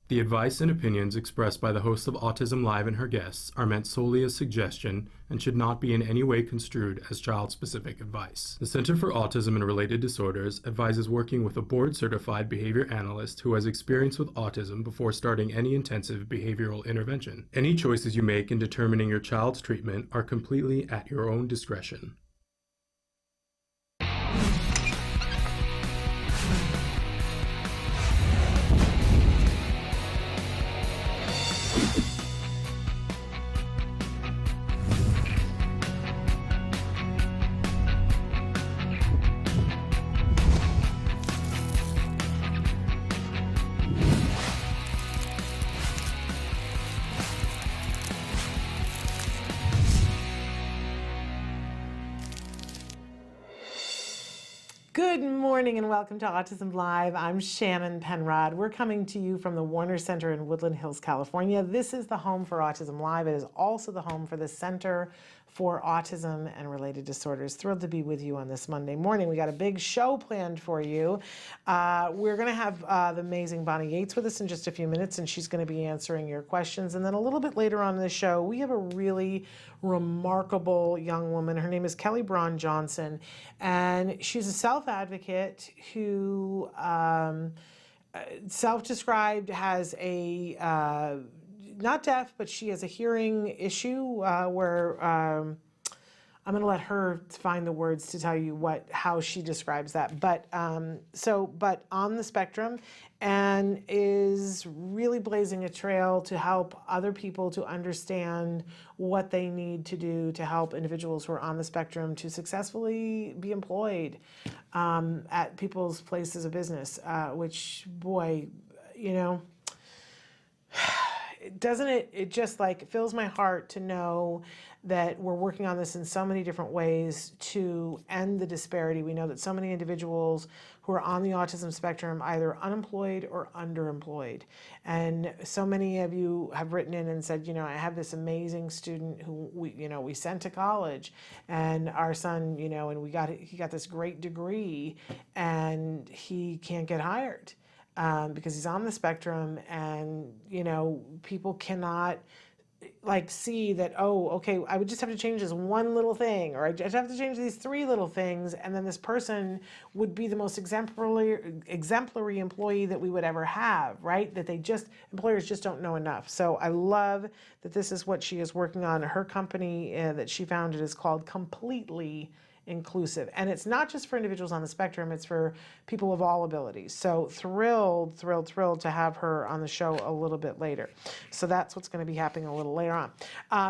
The advice and opinions expressed by the host of Autism Live and her guests are meant solely as suggestion and should not be in any way construed as child-specific advice. The Center for Autism and Related Disorders advises working with a board-certified behavior analyst who has experience with autism before starting any intensive behavioral intervention. Any choices you make in determining your child's treatment are completely at your own discretion. Good morning and welcome to Autism Live. I'm Shannon Penrod. We're coming to you from the Warner Center in Woodland Hills, California. This is the home for Autism Live. It is also the home for the Center for Autism and Related Disorders. Thrilled to be with you on this Monday morning. We got a big show planned for you. We're going to have the amazing Bonnie Yates with us in just a few minutes, and she's going to be answering your questions. And then a little bit later on in the show, we have a really remarkable young woman. Her name is Kelly Bron Johnson, and she's a self-advocate who self-described has a not deaf, but she has a hearing issue where I'm going to let her find the words to tell you how she describes that. But but on the spectrum, and is really blazing a trail to help other people to understand what they need to do to help individuals who are on the spectrum to successfully be employed at people's places of business. Which, boy, you know. Doesn't it, it just like fills my heart to know that we're working on this in so many different ways to end the disparity. We know that so many individuals who are on the autism spectrum either unemployed or underemployed. And so many of you have written in and said, you know, I have this amazing student who we sent to college, and our son, you know, and he got this great degree and he can't get hired. Because he's on the spectrum, and you know, people cannot like see that, oh, okay, I would just have to change this one little thing, or I'd have to change these three little things, and then this person would be the most exemplary employee that we would ever have, right? That employers just don't know enough. So I love that this is what she is working on. Her company that she founded is called Completely Inclusive. And it's not just for individuals on the spectrum, it's for people of all abilities. So thrilled to have her on the show a little bit later. So that's what's going to be happening a little later on.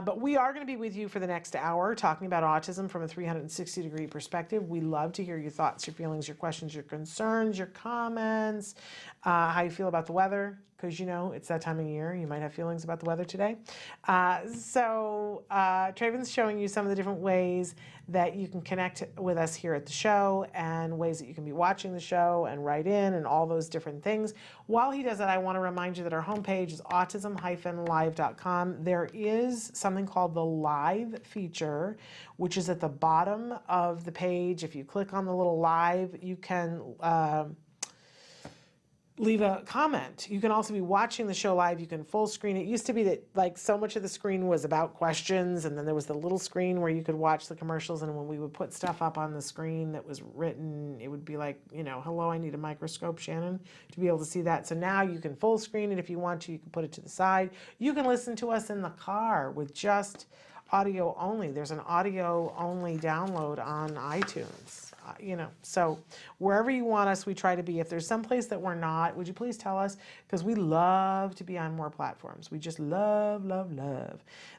But we are going to be with you for the next hour talking about autism from a 360-degree perspective. We love to hear your thoughts, your feelings, your questions, your concerns, your comments, how you feel about the weather, because you know it's that time of year. You might have feelings about the weather today. Traven's showing you some of the different ways that you can connect with us here at the show, and ways that you can be watching the show and write in and all those different things. While he does that, I want to remind you that our homepage is autism-live.com. There is something called the live feature, which is at the bottom of the page. If you click on the little live, you can leave a comment. You can also be watching the show live. You can full screen. It used to be that like so much of the screen was about questions, and then there was the little screen where you could watch the commercials, and when we would put stuff up on the screen that was written, it would be like, you know, hello, I need a microscope, Shannon, to be able to see that. So now you can full screen it if you want to. You can put it to the side. You can listen to us in the car with just audio only. There's an audio only download on iTunes. You know, so wherever you want us, we try to be. If there's some place that we're not, would you please tell us? Because we love to be on more platforms. We just love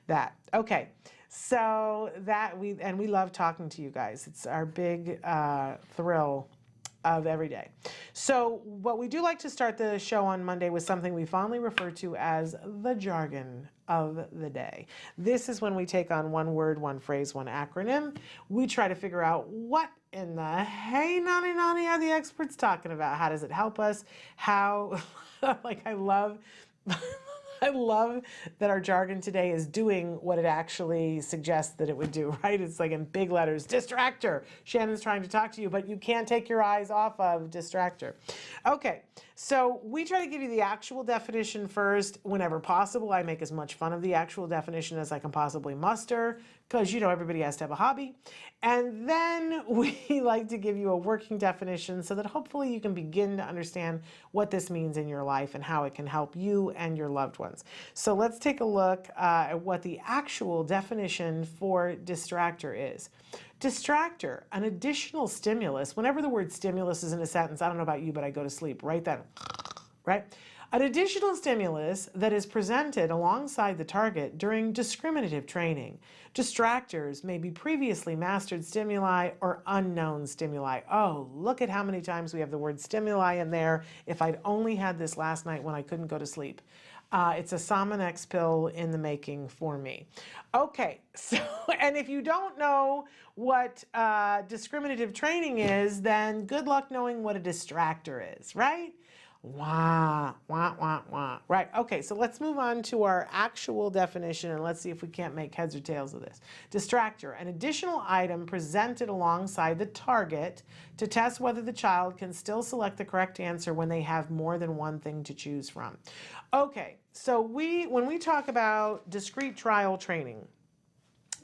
that. Okay, so we love talking to you guys. It's our big thrill of every day. So what we do like to start the show on Monday with something we fondly refer to as the jargon of the day. This is when we take on one word, one phrase, one acronym. We try to figure out what in the hey nani are the experts talking about? How does it help us? How, like I love that our jargon today is doing what it actually suggests that it would do, right? It's like in big letters, Distractor. Shannon's trying to talk to you, but you can't take your eyes off of Distractor. Okay, So we try to give you the actual definition first. Whenever possible, I make as much fun of the actual definition as I can possibly muster, because everybody has to have a hobby. And then we like to give you a working definition so that hopefully you can begin to understand what this means in your life and how it can help you and your loved ones. So let's take a look at what the actual definition for distractor is. Distractor, an additional stimulus. Whenever the word stimulus is in a sentence, I don't know about you, but I go to sleep right then, right? An additional stimulus that is presented alongside the target during discriminative training. Distractors may be previously mastered stimuli or unknown stimuli. Oh, look at how many times we have the word stimuli in there. If I'd only had this last night when I couldn't go to sleep. It's a Sominex pill in the making for me. Okay, so, and if you don't know what discriminative training is, then good luck knowing what a distractor is, right? Wah, wah, wah, wah. Right, okay, so let's move on to our actual definition and let's see if we can't make heads or tails of this. Distractor, an additional item presented alongside the target to test whether the child can still select the correct answer when they have more than one thing to choose from. Okay, so when we talk about discrete trial training,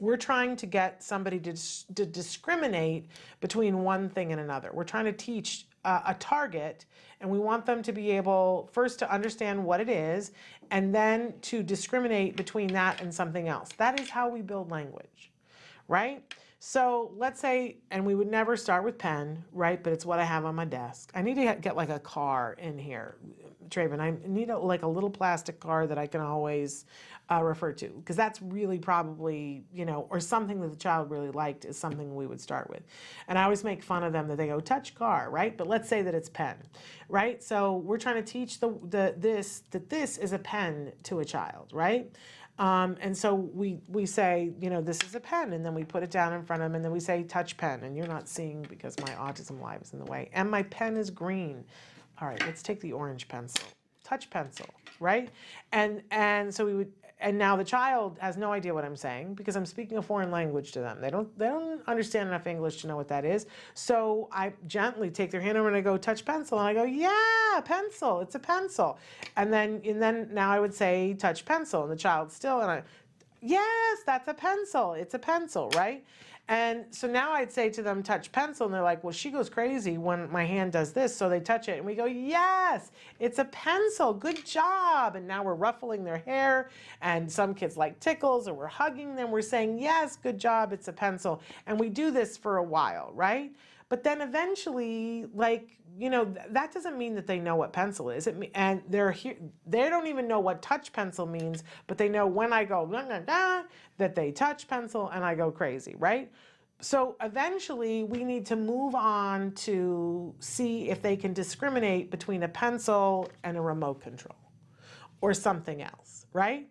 we're trying to get somebody to discriminate between one thing and another. We're trying to teach a target, and we want them to be able first to understand what it is, and then to discriminate between that and something else. That is how we build language, right? So let's say, and we would never start with pen, right? But it's what I have on my desk. I need to get like a car in here, Traven. I need like a little plastic car that I can always refer to, because that's really probably, or something that the child really liked is something we would start with. And I always make fun of them that they go, touch car, right? But let's say that it's pen, right? So we're trying to teach that this is a pen to a child, right? And so we say, this is a pen, and then we put it down in front of them, and then we say, touch pen, and you're not seeing because my autism-live is in the way, and my pen is green. All right, let's take the orange pencil. Touch pencil, right? And so we would, and now the child has no idea what I'm saying because I'm speaking a foreign language to them. They don't understand enough English to know what that is. So I gently take their hand over and I go, touch pencil, and I go, yeah, pencil, it's a pencil. And then now I would say, touch pencil, and the child still, and yes, that's a pencil, it's a pencil, right? And so now I'd say to them, touch pencil, and they're like, well, she goes crazy when my hand does this, so they touch it, and we go, yes, it's a pencil, good job. And now we're ruffling their hair, and some kids like tickles, or we're hugging them, we're saying, yes, good job, it's a pencil. And we do this for a while, right? But then eventually, that doesn't mean that they know what pencil is. And they don't even know what touch pencil means, but they know when I go, that they touch pencil and I go crazy, right? So eventually we need to move on to see if they can discriminate between a pencil and a remote control or something else, right?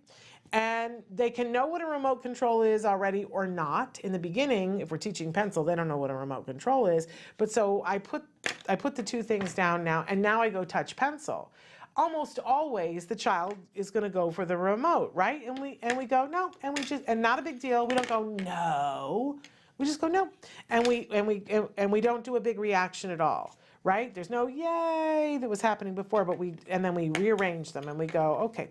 And they can know what a remote control is already or not. In the beginning, if we're teaching pencil, they don't know what a remote control is. But so I put the two things down now, and now I go touch pencil. Almost always the child is going to go for the remote, right? And we go no, and not a big deal. We don't go no. We just go no, and we don't do a big reaction at all, right? There's no yay that was happening before, but then we rearrange them and we go okay.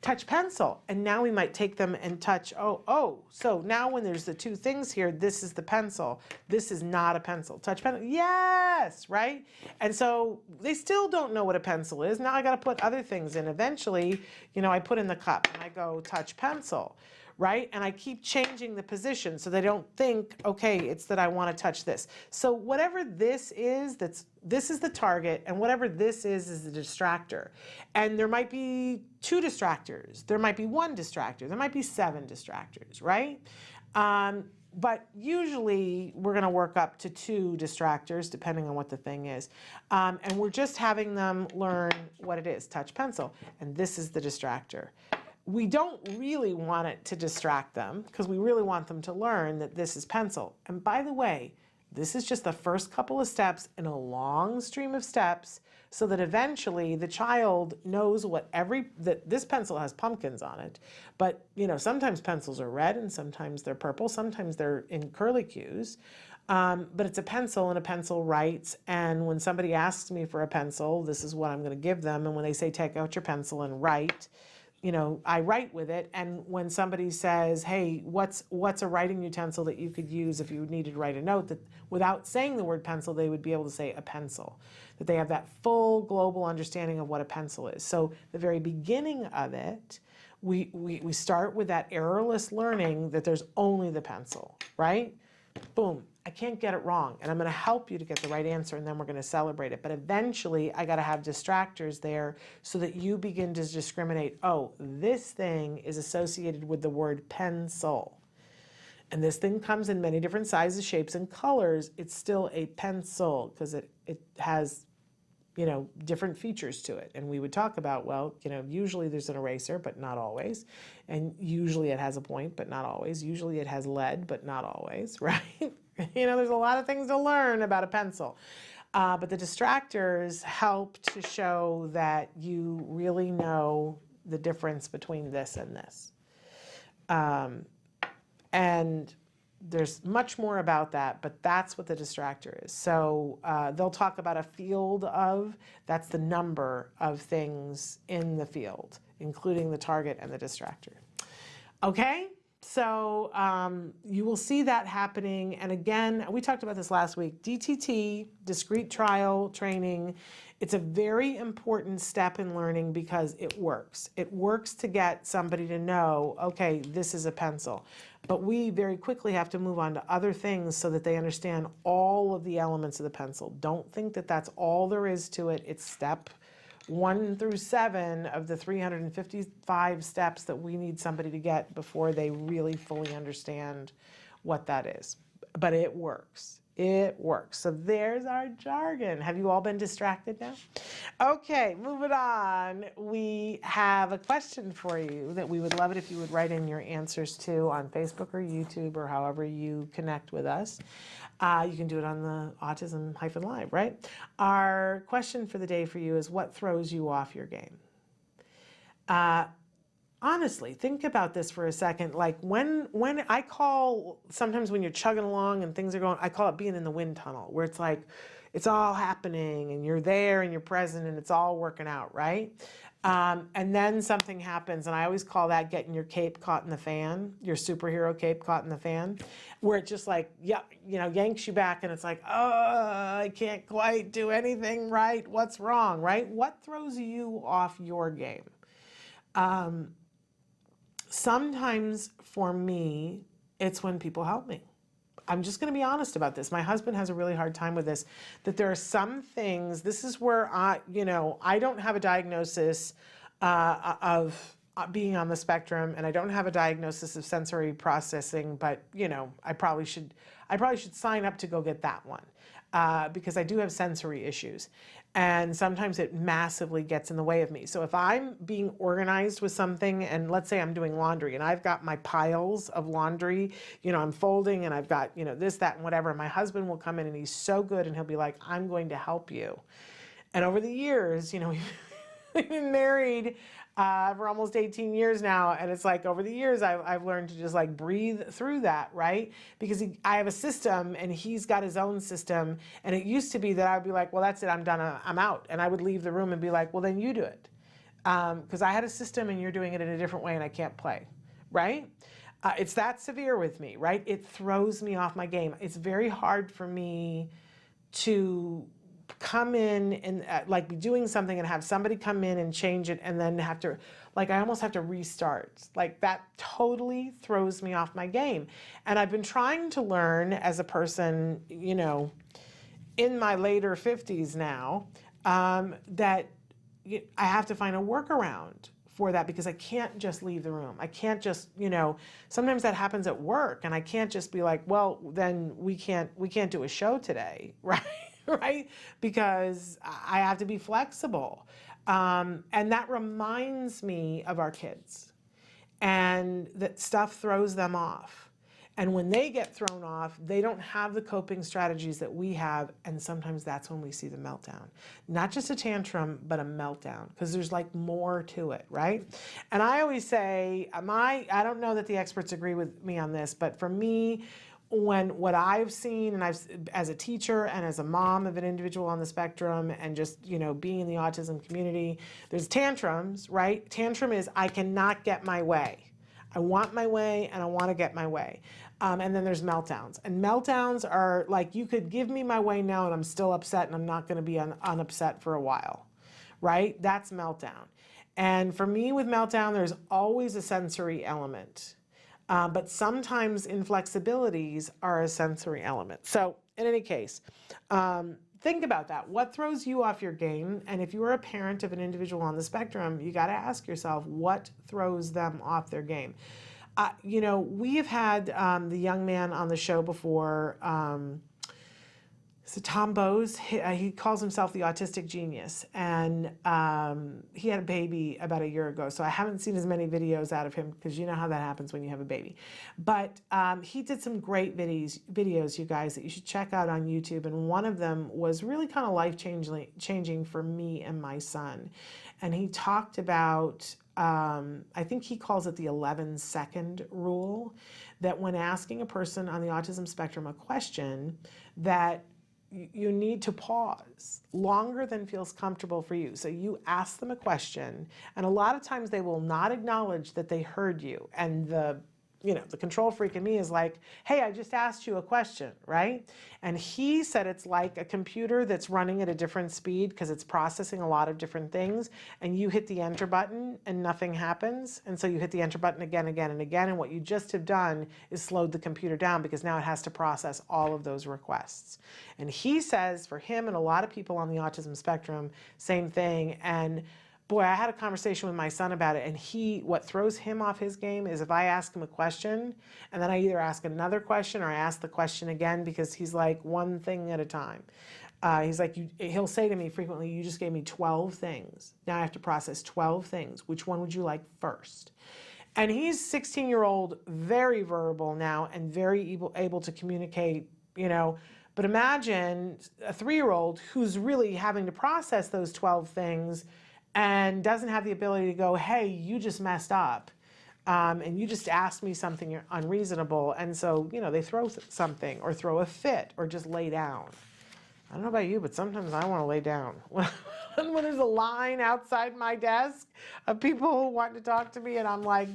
Touch pencil, and now we might take them and touch, so now when there's the two things here, this is the pencil, this is not a pencil. Touch pencil, yes, right? And so they still don't know what a pencil is. Now I got to put other things in. Eventually, I put in the cup and I go touch pencil, right? And I keep changing the position so they don't think, okay, it's that I want to touch this. So whatever this is, this is the target, and whatever this is the distractor. And there might be 2 distractors, there might be 1 distractor, there might be 7 distractors, right? But usually we're going to work up to 2 distractors depending on what the thing is. And we're just having them learn what it is, touch pencil, and this is the distractor. We don't really want it to distract them because we really want them to learn that this is pencil. And by the way, this is just the first couple of steps in a long stream of steps so that eventually the child knows that this pencil has pumpkins on it. But, sometimes pencils are red and sometimes they're purple, sometimes they're in curlicues. But it's a pencil, and a pencil writes. And when somebody asks me for a pencil, this is what I'm going to give them. And when they say, take out your pencil and write, I write with it. And when somebody says, hey, what's a writing utensil that you could use if you needed to write a note, that without saying the word pencil, they would be able to say a pencil, that they have that full global understanding of what a pencil is. So the very beginning of it, we start with that errorless learning that there's only the pencil, right? Boom, I can't get it wrong. And I'm going to help you to get the right answer, and then we're going to celebrate it. But eventually, I got to have distractors there so that you begin to discriminate, oh, this thing is associated with the word pencil. And this thing comes in many different sizes, shapes, and colors. It's still a pencil because it has different features to it. And we would talk about, well, usually there's an eraser, but not always. And usually it has a point, but not always. Usually it has lead, but not always, right? There's a lot of things to learn about a pencil. But the distractors help to show that you really know the difference between this and this. And there's much more about that, but that's what the distractor is. So they'll talk about a field of, that's the number of things in the field, including the target and the distractor. Okay, so you will see that happening. And again, we talked about this last week, DTT, discrete trial training. It's a very important step in learning because it works. It works to get somebody to know, okay, this is a pencil. But we very quickly have to move on to other things so that they understand all of the elements of the pencil. Don't think that that's all there is to it. It's step 1 through 7 of the 355 steps that we need somebody to get before they really fully understand what that is. But it works. It works. So there's our jargon. Have you all been distracted now? Okay, moving on. We have a question for you that we would love it if you would write in your answers to on Facebook or YouTube or however you connect with us. You can do it on the autism-live, right? Our question for the day for you is, what throws you off your game? Honestly, think about this for a second. Like when I call, sometimes when you're chugging along and things are going, I call it being in the wind tunnel, where it's like, it's all happening and you're there and you're present and it's all working out, right? And then something happens, and I always call that getting your cape caught in the fan, your superhero cape caught in the fan, where it just like, yanks you back and it's like, oh, I can't quite do anything right. What's wrong, right? What throws you off your game? Sometimes for me, it's when people help me. I'm just going to be honest about this. My husband has a really hard time with this, that there are some things, this is where I don't have a diagnosis of being on the spectrum, and I don't have a diagnosis of sensory processing, but I probably should sign up to go get that one because I do have sensory issues. And sometimes it massively gets in the way of me. So if I'm being organized with something, and let's say I'm doing laundry and I've got my piles of laundry, I'm folding and I've got, this, that, and whatever. My husband will come in and he's so good and he'll be like, I'm going to help you. And over the years, we've been married for almost 18 years now. And it's like over the years, I've learned to just like breathe through that, right? Because I have a system and he's got his own system. And it used to be that I would be like, well, that's it, I'm done, I'm out. And I would leave the room and be like, well, then you do it. Because I had a system and you're doing it in a different way and I can't play, right? It's that severe with me, right? It throws me off my game. It's very hard for me to come in and like be doing something and have somebody come in and change it and then have to, like, I almost have to restart. Like that totally throws me off my game. And I've been trying to learn as a person, in my later 50s now, that I have to find a workaround for that because I can't just leave the room. I can't just, sometimes that happens at work and I can't just be like, well, then we can't do a show today, right? Right? Because I have to be flexible. And that reminds me of our kids, and that stuff throws them off. And when they get thrown off, they don't have the coping strategies that we have. And sometimes that's when we see the meltdown. Not just a tantrum, but a meltdown, because there's like more to it, right? And I always say, I don't know that the experts agree with me on this, but for me, what I've seen, and as a teacher and as a mom of an individual on the spectrum, and just being in the autism community, there's tantrums, right? Tantrum is I cannot get my way. I want my way and I want to get my way. And then there's meltdowns. And meltdowns are like, you could give me my way now and I'm still upset and I'm not going to be unupset for a while, right? That's meltdown. And for me with meltdown, there's always a sensory element. But sometimes inflexibilities are a sensory element. So in any case, think about that. What throws you off your game? And if you are a parent of an individual on the spectrum, you got to ask yourself, what throws them off their game? We have had the young man on the show before. So Tom Bowes, he calls himself the autistic genius, and he had a baby about a year ago. So I haven't seen as many videos out of him because you know how that happens when you have a baby. But he did some great videos, you guys, that you should check out on YouTube. And one of them was really kind of life-changing for me and my son. And he talked about, I think he calls it the 11-second rule, that when asking a person on the autism spectrum a question, that you need to pause longer than feels comfortable for you. So you ask them a question, and a lot of times they will not acknowledge that they heard you. And the control freak in me is like, hey, I just asked you a question, right? And he said it's like a computer that's running at a different speed because it's processing a lot of different things, and you hit the enter button and nothing happens. And so you hit the enter button again, and again, and what you just have done is slowed the computer down because now it has to process all of those requests. And he says for him and a lot of people on the autism spectrum, same thing. And boy, I had a conversation with my son about it, and what throws him off his game is if I ask him a question, and then I either ask another question or I ask the question again, because he's like one thing at a time. He's like, he'll say to me frequently, you just gave me 12 things. Now I have to process 12 things. Which one would you like first? And he's 16-year-old, very verbal now, and very able to communicate, But imagine a 3-year-old who's really having to process those 12 things and doesn't have the ability to go, hey, you just messed up, and you just asked me something unreasonable. And so, they throw something or throw a fit or just lay down. I don't know about you, but sometimes I want to lay down. When there's a line outside my desk of people who want to talk to me, and I'm like,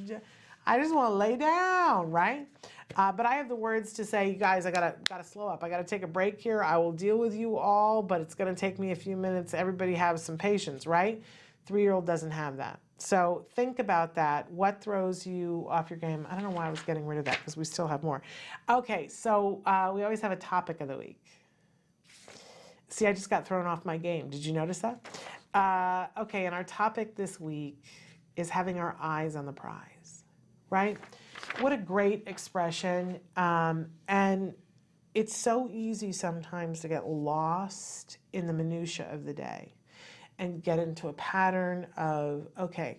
I just want to lay down, right? But I have the words to say, you guys, I gotta slow up. I gotta take a break here. I will deal with you all, but it's gonna take me a few minutes. Everybody have some patience, right? 3-year-old doesn't have that. So think about that. What throws you off your game? I don't know why I was getting rid of that because we still have more. Okay, so we always have a topic of the week. See, I just got thrown off my game. Did you notice that? Okay, and our topic this week is having our eyes on the prize, right? What a great expression. And it's so easy sometimes to get lost in the minutia of the day and get into a pattern of, okay,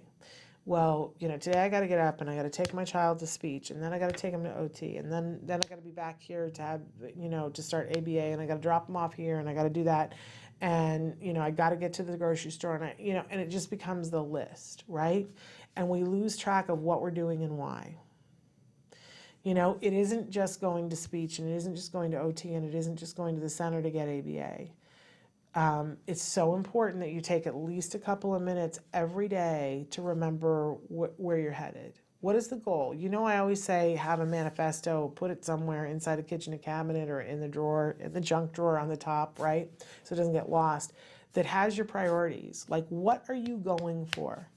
well, today I got to get up and I got to take my child to speech, and then I got to take him to OT, and then I got to be back here to have, to start ABA, and I got to drop him off here, and I got to do that, and I got to get to the grocery store, and and it just becomes the list, right? And we lose track of what we're doing and why. It isn't just going to speech, and it isn't just going to OT, and it isn't just going to the center to get ABA. It's so important that you take at least a couple of minutes every day to remember where you're headed. What is the goal? I always say have a manifesto, put it somewhere inside a kitchen cabinet or in the drawer, in the junk drawer on the top, right? So it doesn't get lost. That has your priorities. Like, what are you going for?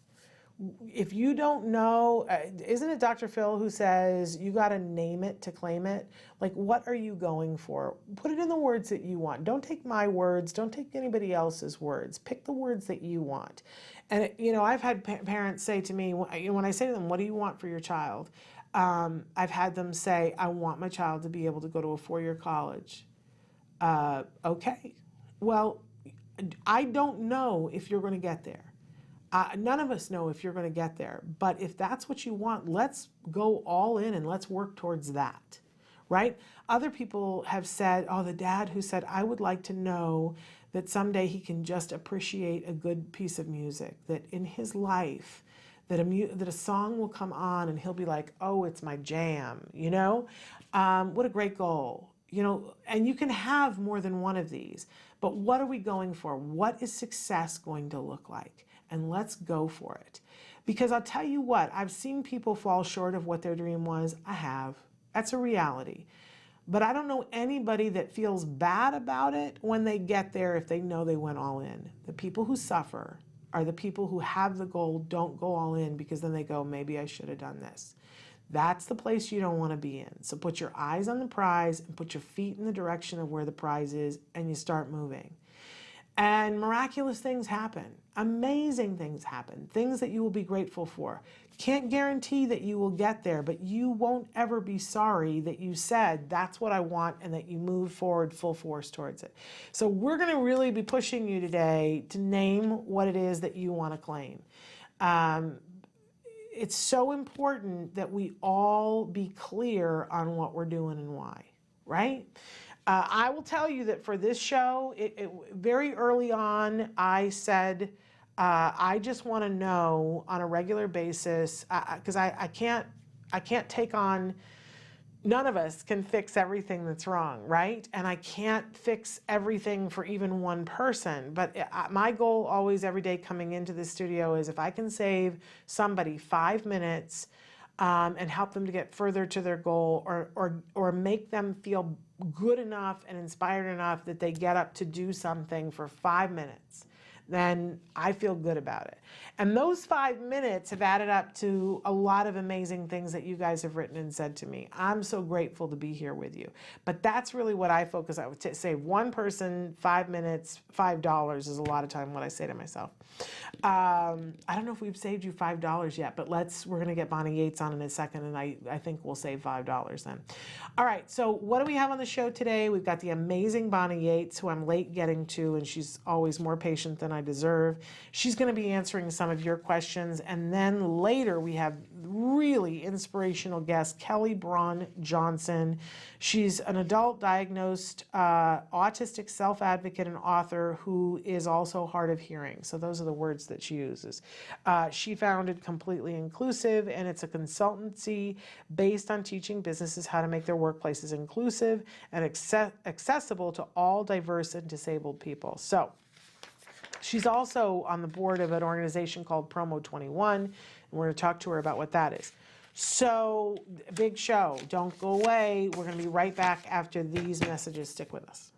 If you don't know, isn't it Dr. Phil who says you got to name it to claim it? Like, what are you going for? Put it in the words that you want. Don't take my words. Don't take anybody else's words. Pick the words that you want. And, I've had parents say to me, when I say to them, what do you want for your child? I've had them say, I want my child to be able to go to a 4-year college. Okay. Well, I don't know if you're going to get there. None of us know if you're going to get there, but if that's what you want, let's go all in and let's work towards that, right? Other people have said, the dad who said, I would like to know that someday he can just appreciate a good piece of music, that in his life, that a song will come on and he'll be like, oh, it's my jam, you know? What a great goal. You know, and you can have more than one of these, but what are we going for? What is success going to look like? And let's go for it. Because I'll tell you what, I've seen people fall short of what their dream was. I have. That's a reality. But I don't know anybody that feels bad about it when they get there if they know they went all in. The people who suffer are the people who have the goal, don't go all in, because then they go, maybe I should have done this. That's the place you don't want to be in. So put your eyes on the prize and put your feet in the direction of where the prize is, and you start moving. And miraculous things happen. Amazing things happen. Things that you will be grateful for. Can't guarantee that you will get there, but you won't ever be sorry that you said, that's what I want, and that you move forward full force towards it. So we're going to really be pushing you today to name what it is that you want to claim. It's so important that we all be clear on what we're doing and why, right? I will tell you that for this show, very early on, I said, I just want to know on a regular basis, because I can't take on, none of us can fix everything that's wrong, right? And I can't fix everything for even one person. But my goal always every day coming into the studio is if I can save somebody 5 minutes and help them to get further to their goal, or make them feel good enough and inspired enough that they get up to do something for 5 minutes, then I feel good about it. And those 5 minutes have added up to a lot of amazing things that you guys have written and said to me. I'm so grateful to be here with you. But that's really what I focus on. I would say one person, 5 minutes, $5 is a lot of time what I say to myself. I don't know if we've saved you $5 yet, but we're going to get Bonnie Yates on in a second, and I think we'll save $5 then. All right, so what do we have on the show today? We've got the amazing Bonnie Yates, who I'm late getting to, and she's always more patient than I deserve. She's going to be answering some of your questions, and then later we have really inspirational guest, Kelly Bron Johnson. She's an adult diagnosed autistic self-advocate and author who is also hard of hearing. So those are the words that she uses. She founded Completely Inclusive, and it's a consultancy based on teaching businesses how to make their workplaces inclusive and accessible to all diverse and disabled people. So she's also on the board of an organization called Promo 21, and we're going to talk to her about what that is. So, big show. Don't go away. We're going to be right back after these messages. Stick with us.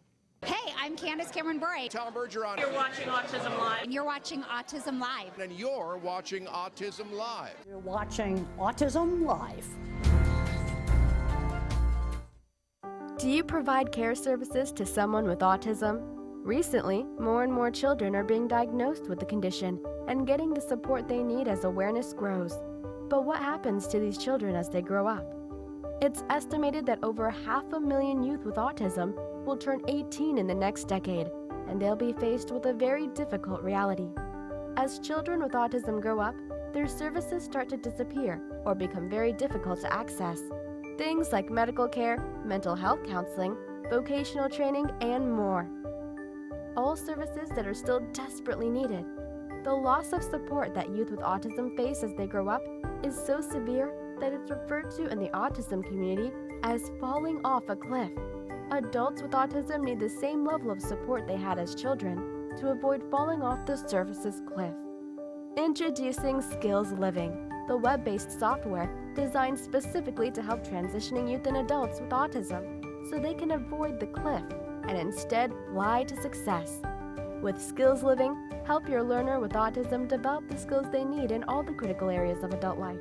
Hey, I'm Candace Cameron Bure. Tom Bergeron. You're watching Autism Live. And you're watching Autism Live. And you're watching Autism Live. You're watching Autism Live. Do you provide care services to someone with autism? Recently, more and more children are being diagnosed with the condition and getting the support they need as awareness grows. But what happens to these children as they grow up? It's estimated that over 500,000 youth with autism will turn 18 in the next decade, and they'll be faced with a very difficult reality. As children with autism grow up, their services start to disappear or become very difficult to access. Things like medical care, mental health counseling, vocational training, and more. All services that are still desperately needed. The loss of support that youth with autism face as they grow up is so severe that it's referred to in the autism community as falling off a cliff. Adults with autism need the same level of support they had as children to avoid falling off the services cliff. Introducing Skills Living, the web-based software designed specifically to help transitioning youth and adults with autism so they can avoid the cliff and instead fly to success. With Skills Living, help your learner with autism develop the skills they need in all the critical areas of adult life,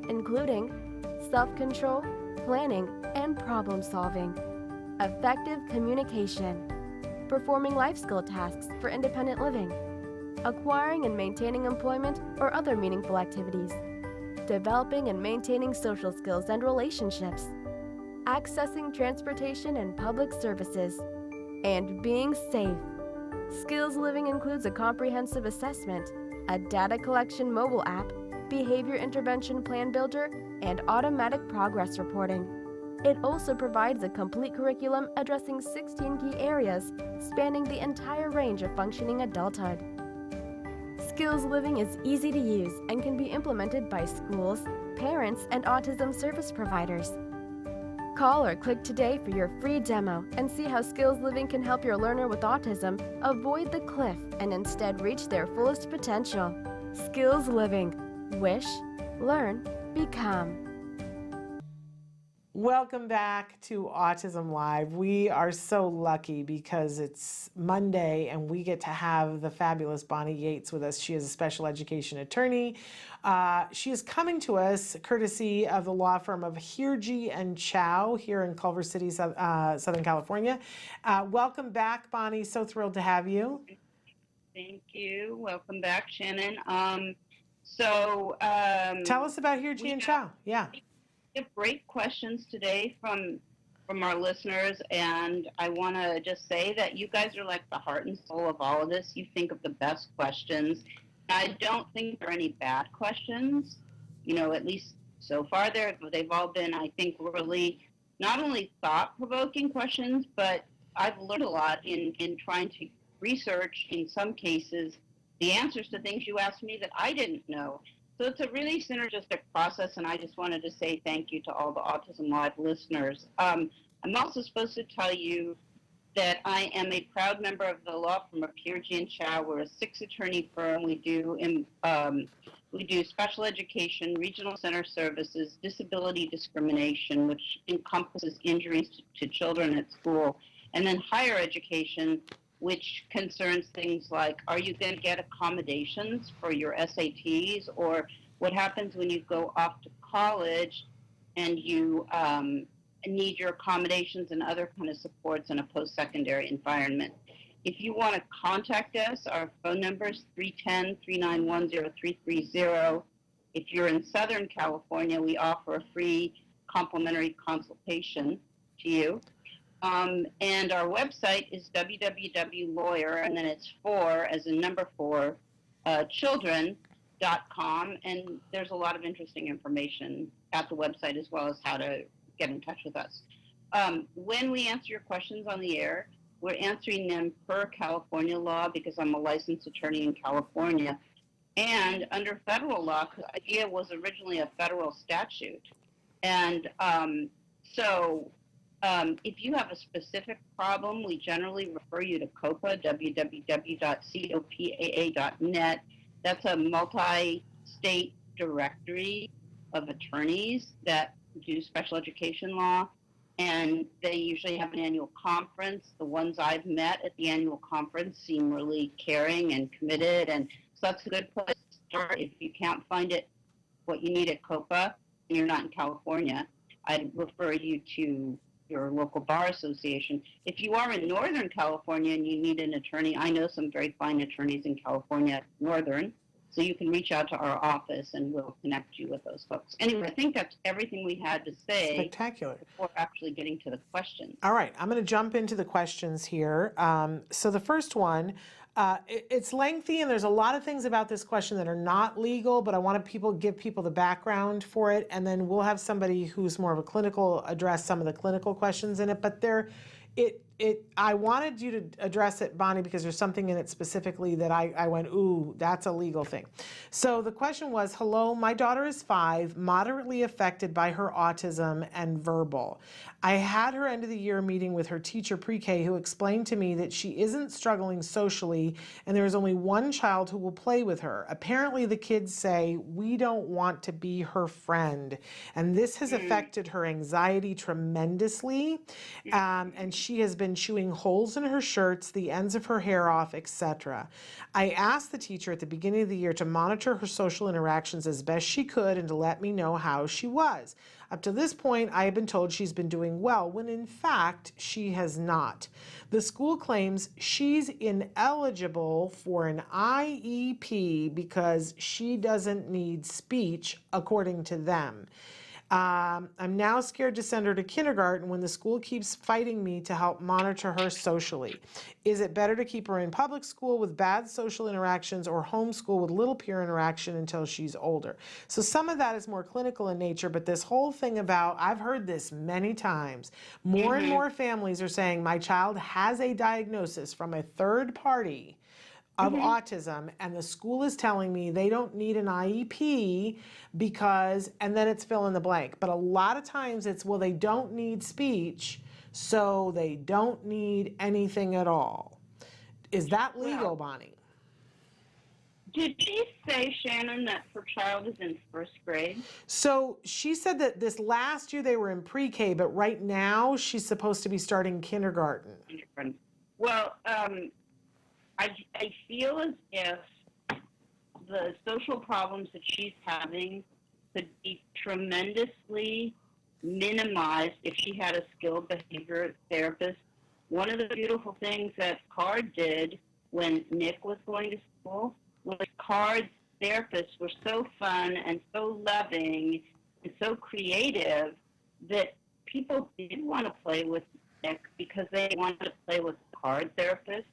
including self-control, planning, and problem-solving, effective communication, performing life skill tasks for independent living, acquiring and maintaining employment or other meaningful activities, developing and maintaining social skills and relationships, accessing transportation and public services, and being safe. Skills Living includes a comprehensive assessment, a data collection mobile app, behavior intervention plan builder, and automatic progress reporting. It also provides a complete curriculum addressing 16 key areas spanning the entire range of functioning adulthood. Skills Living is easy to use and can be implemented by schools, parents, and autism service providers. Call or click today for your free demo and see how Skills Living can help your learner with autism avoid the cliff and instead reach their fullest potential. Skills Living. Wish, learn, become. Welcome back to Autism Live. We are so lucky because it's Monday and we get to have the fabulous Bonnie Yates with us. She is a special education attorney. She is coming to us courtesy of the law firm of Hirji and Chow here in Culver City, Southern California. Welcome back, Bonnie. So thrilled to have you. Thank you. Welcome back, Shannon. Tell us about Hirji and Chow. Yeah. We have great questions today from our listeners, and I want to just say that you guys are like the heart and soul of all of this. You think of the best questions. I don't think there are any bad questions. At least so far they've all been, I think, really not only thought-provoking questions, but I've learned a lot in trying to research, in some cases, the answers to things you asked me that I didn't know. So it's a really synergistic process, and I just wanted to say thank you to all the Autism Live listeners. I'm also supposed to tell you that I am a proud member of the law firm of Hirji and Chow. We're a 6-attorney firm. We do special education, regional center services, disability discrimination, which encompasses injuries to children at school, and then higher education, which concerns things like, are you going to get accommodations for your SATs, or what happens when you go off to college and you need your accommodations and other kind of supports in a post-secondary environment. If you want to contact us, our phone number is 310-391-0330. If you're in Southern California, we offer a free complimentary consultation to you. And our website is www.lawyer, and then it's 4 as in number 4, children.com, and there's a lot of interesting information at the website as well as how to get in touch with us. When we answer your questions on the air, we're answering them per California law because I'm a licensed attorney in California, and under federal law, because the idea was originally a federal statute. And if you have a specific problem, we generally refer you to COPA, www.copaa.net. That's a multi-state directory of attorneys that do special education law, and they usually have an annual conference. The ones I've met at the annual conference seem really caring and committed, and so that's a good place to start. If you can't find what you need at COPA, and you're not in California, I'd refer you to your local bar association. If you are in Northern California and you need an attorney, I know some very fine attorneys in California, Northern, so you can reach out to our office and we'll connect you with those folks. Anyway, I think that's everything we had to say. Spectacular. Before actually getting to the questions. All right, I'm going to jump into the questions here. So the first one, it's lengthy and there's a lot of things about this question that are not legal, but I want to give people the background for it, and then we'll have somebody who's more of a clinical address some of the clinical questions in it. But I wanted you to address it, Bonnie, because there's something in it specifically that I went, ooh, that's a legal thing. So the question was, hello, my daughter is 5, moderately affected by her autism and verbal. I had her end of the year meeting with her teacher pre-K who explained to me that she isn't struggling socially and there is only one child who will play with her. Apparently the kids say, we don't want to be her friend. And this has affected her anxiety tremendously. And she has been chewing holes in her shirts, the ends of her hair off, etc. I asked the teacher at the beginning of the year to monitor her social interactions as best she could and to let me know how she was. Up to this point, I have been told she's been doing well, when in fact, she has not. The school claims she's ineligible for an IEP because she doesn't need speech, according to them. I'm now scared to send her to kindergarten when the school keeps fighting me to help monitor her socially. Is it better to keep her in public school with bad social interactions or homeschool with little peer interaction until she's older? So some of that is more clinical in nature, but this whole thing about, I've heard this many times, more and more families are saying, my child has a diagnosis from a third party of autism, and the school is telling me they don't need an IEP because, and then it's fill in the blank. But a lot of times it's, well, they don't need speech, so they don't need anything at all. Is that legal, Bonnie? Did she say, Shannon, that her child is in first grade? So she said that this last year they were in pre-K, but right now she's supposed to be starting kindergarten. Well, I feel as if the social problems that she's having could be tremendously minimized if she had a skilled behavior therapist. One of the beautiful things that CARD did when Nick was going to school was CARD's therapists were so fun and so loving and so creative that people did want to play with Nick because they wanted to play with the CARD therapist.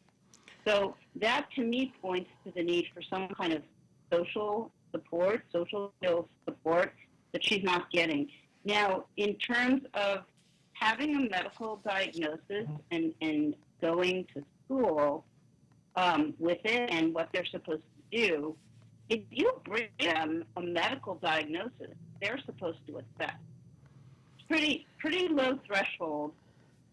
So that, to me, points to the need for some kind of social support, social skills support that she's not getting. Now, in terms of having a medical diagnosis and going to school with it and what they're supposed to do, if you bring them a medical diagnosis, they're supposed to assess. It's pretty low threshold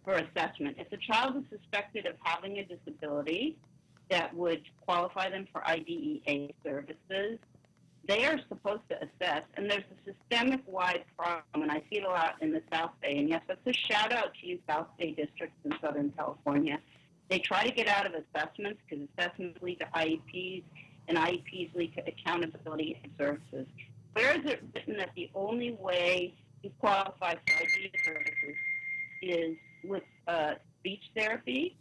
for assessment. If the child is suspected of having a disability that would qualify them for IDEA services, they are supposed to assess, and there's a systemic-wide problem, and I see it a lot in the South Bay, and yes, that's a shout-out to you South Bay districts in Southern California. They try to get out of assessments because assessments lead to IEPs, and IEPs lead to accountability and services. Where is it written that the only way you qualify for IDEA services is with speech therapy?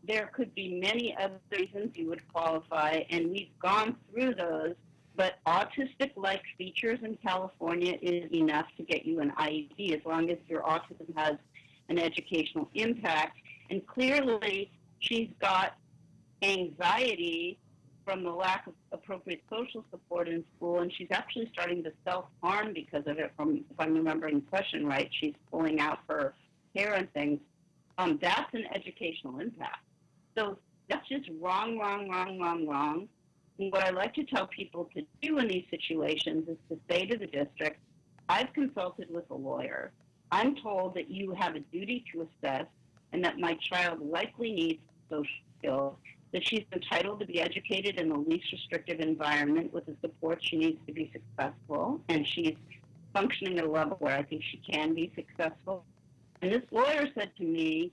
There could be many other reasons you would qualify, and we've gone through those, but autistic-like features in California is enough to get you an IEP as long as your autism has an educational impact. And clearly, she's got anxiety from the lack of appropriate social support in school, and she's actually starting to self-harm because of it, from, if I'm remembering the question right, she's pulling out her hair and things. That's an educational impact. So that's just wrong. And what I like to tell people to do in these situations is to say to the district, I've consulted with a lawyer. I'm told that you have a duty to assess and that my child likely needs social skills, that she's entitled to be educated in the least restrictive environment with the support she needs to be successful, and she's functioning at a level where I think she can be successful. And this lawyer said to me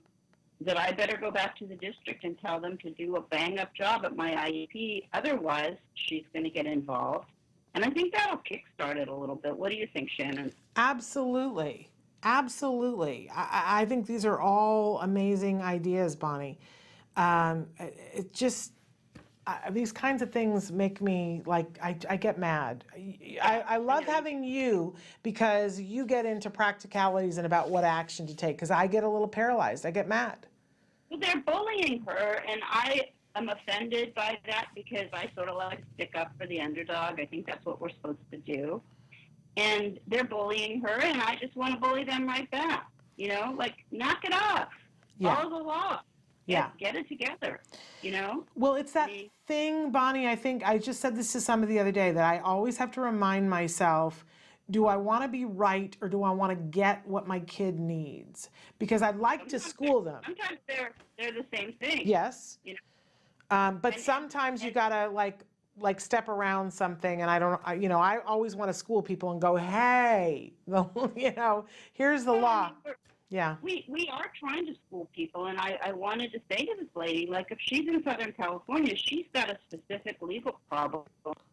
that I better go back to the district and tell them to do a bang-up job at my IEP. Otherwise, she's going to get involved. And I think that'll kickstart it a little bit. What do you think, Shannon? Absolutely. Absolutely. I think these are all amazing ideas, Bonnie. It just, these kinds of things make me, like, I get mad. I love having you because you get into practicalities and about what action to take, because I get a little paralyzed. I get mad. Well, they're bullying her, and I am offended by that because I sort of like to stick up for the underdog. I think that's what we're supposed to do. And they're bullying her, and I just want to bully them right back. You know, like, knock it off. Yeah. Follow the law. Get it together, you know? Well, it's that thing, Bonnie, I think I just said this to somebody the other day, that I always have to remind myself, do I want to be right or do I want to get what my kid needs? Because I'd like to school them. Sometimes they're the same thing. Yes. You know? But sometimes you gotta like step around something, and I always want to school people and go, hey, here's the law. Yeah. We are trying to school people, and I wanted to say to this lady, like, if she's in Southern California, she's got a specific legal problem,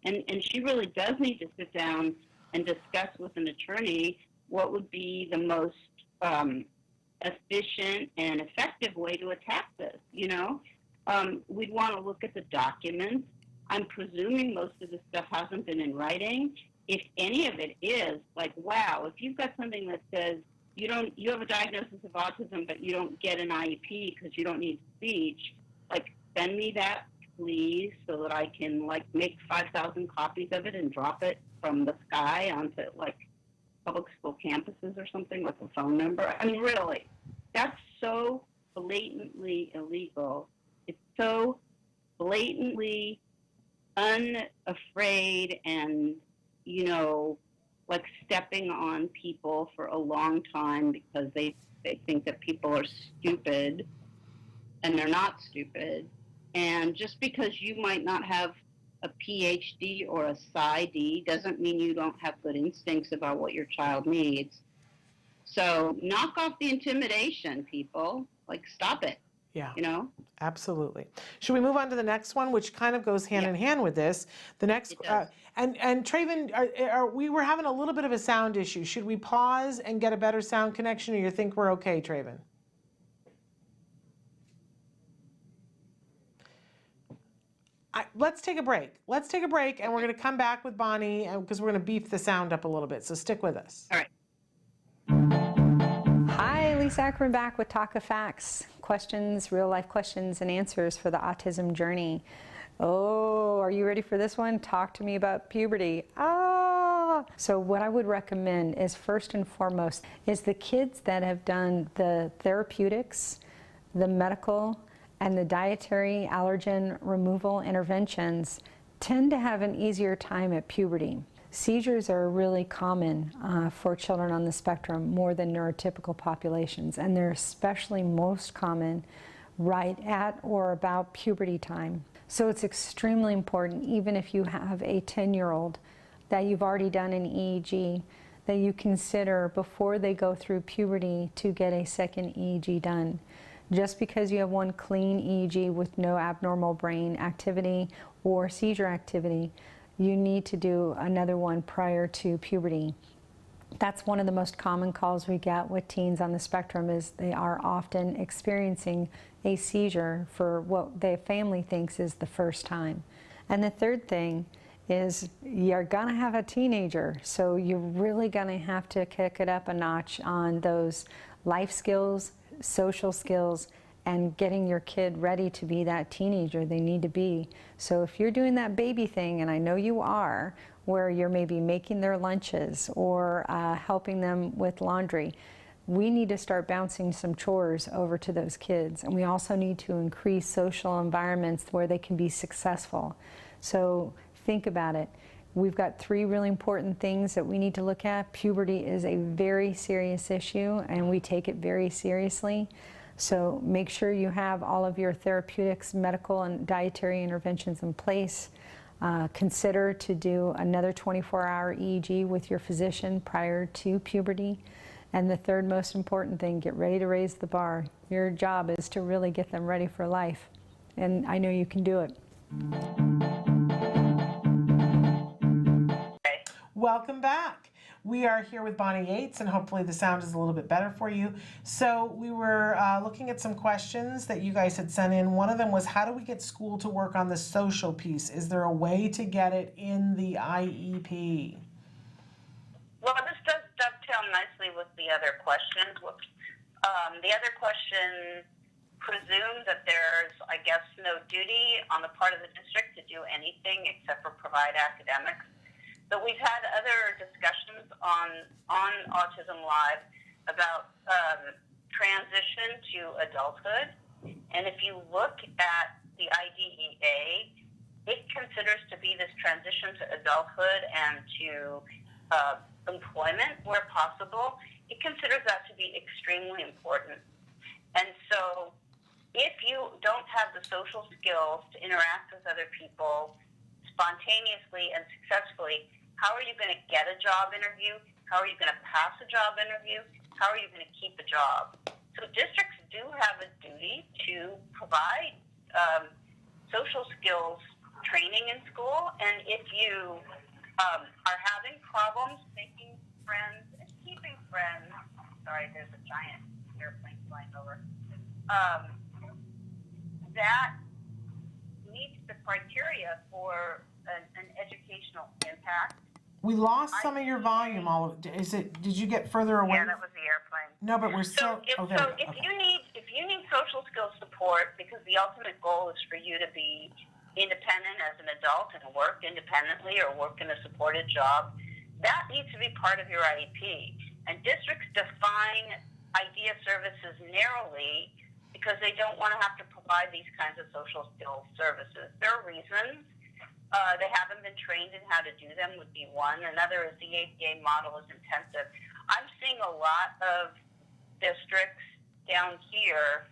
and she really does need to sit down and discuss with an attorney what would be the most efficient and effective way to attack this, you know? We'd want to look at the documents. I'm presuming most of this stuff hasn't been in writing. If any of it is, like, wow, if you've got something that says, you have a diagnosis of autism, but you don't get an IEP because you don't need speech, like, send me that, please, so that I can, like, make 5,000 copies of it and drop it from the sky onto, like, public school campuses or something with a phone number. I mean, really, that's so blatantly illegal. It's so blatantly unafraid and, like stepping on people for a long time because they think that people are stupid and they're not stupid. And just because you might not have a PhD or a PsyD doesn't mean you don't have good instincts about what your child needs. So knock off the intimidation, people. Like, stop it. Yeah. Absolutely. Should we move on to the next one, which kind of goes hand in hand with this? The next, and Traven, we were having a little bit of a sound issue. Should we pause and get a better sound connection, or you think we're okay, Traven? Let's take a break. Let's take a break, and we're going to come back with Bonnie because we're going to beef the sound up a little bit. So stick with us. All right. Hi, Lisa Ackerman back with Talk of Facts. Questions, real life questions and answers for the autism journey. Oh, are you ready for this one? Talk to me about puberty. So what I would recommend is, first and foremost, is the kids that have done the therapeutics, the medical, and the dietary allergen removal interventions tend to have an easier time at puberty. Seizures are really common for children on the spectrum, more than neurotypical populations, and they're especially most common right at or about puberty time. So it's extremely important, even if you have a 10-year-old, that you've already done an EEG, that you consider before they go through puberty to get a second EEG done. Just because you have one clean EEG with no abnormal brain activity or seizure activity, you need to do another one prior to puberty. That's one of the most common calls we get with teens on the spectrum, is they are often experiencing a seizure for what their family thinks is the first time. And the third thing is, you're gonna have a teenager, so you're really gonna have to kick it up a notch on those life skills, social skills, and getting your kid ready to be that teenager they need to be. So if you're doing that baby thing, and I know you are, where you're maybe making their lunches or helping them with laundry, we need to start bouncing some chores over to those kids. And we also need to increase social environments where they can be successful. So think about it. We've got 3 really important things that we need to look at. Puberty is a very serious issue, and we take it very seriously. So make sure you have all of your therapeutics, medical, and dietary interventions in place. Consider to do another 24-hour EEG with your physician prior to puberty. And the third most important thing, get ready to raise the bar. Your job is to really get them ready for life. And I know you can do it. Welcome back. We are here with Bonnie Yates, and hopefully the sound is a little bit better for you. So we were looking at some questions that you guys had sent in. One of them was, how do we get school to work on the social piece? Is there a way to get it in the IEP? Well, this does dovetail nicely with the other questions. The other question presumes that there's, I guess, no duty on the part of the district to do anything except for provide academics. But we've had other discussions on Autism Live about transition to adulthood. And if you look at the IDEA, it considers to be this transition to adulthood and to employment where possible. It considers that to be extremely important. And so if you don't have the social skills to interact with other people spontaneously and successfully, how are you going to get a job interview? How are you going to pass a job interview? How are you going to keep a job? So districts do have a duty to provide social skills training in school. And if you are having problems making friends and keeping friends, sorry, there's a giant airplane flying over, that meets the criteria for an educational impact. We lost some of your volume. Did you get further away? Yeah, that was the airplane. No, but we're still. If you need social skills support, because the ultimate goal is for you to be independent as an adult and work independently or work in a supported job, that needs to be part of your IEP. And districts define IDEA services narrowly because because they don't want to have to provide these kinds of social skills services. There are reasons. They haven't been trained in how to do them would be one. Another is the ABA model is intensive. I'm seeing a lot of districts down here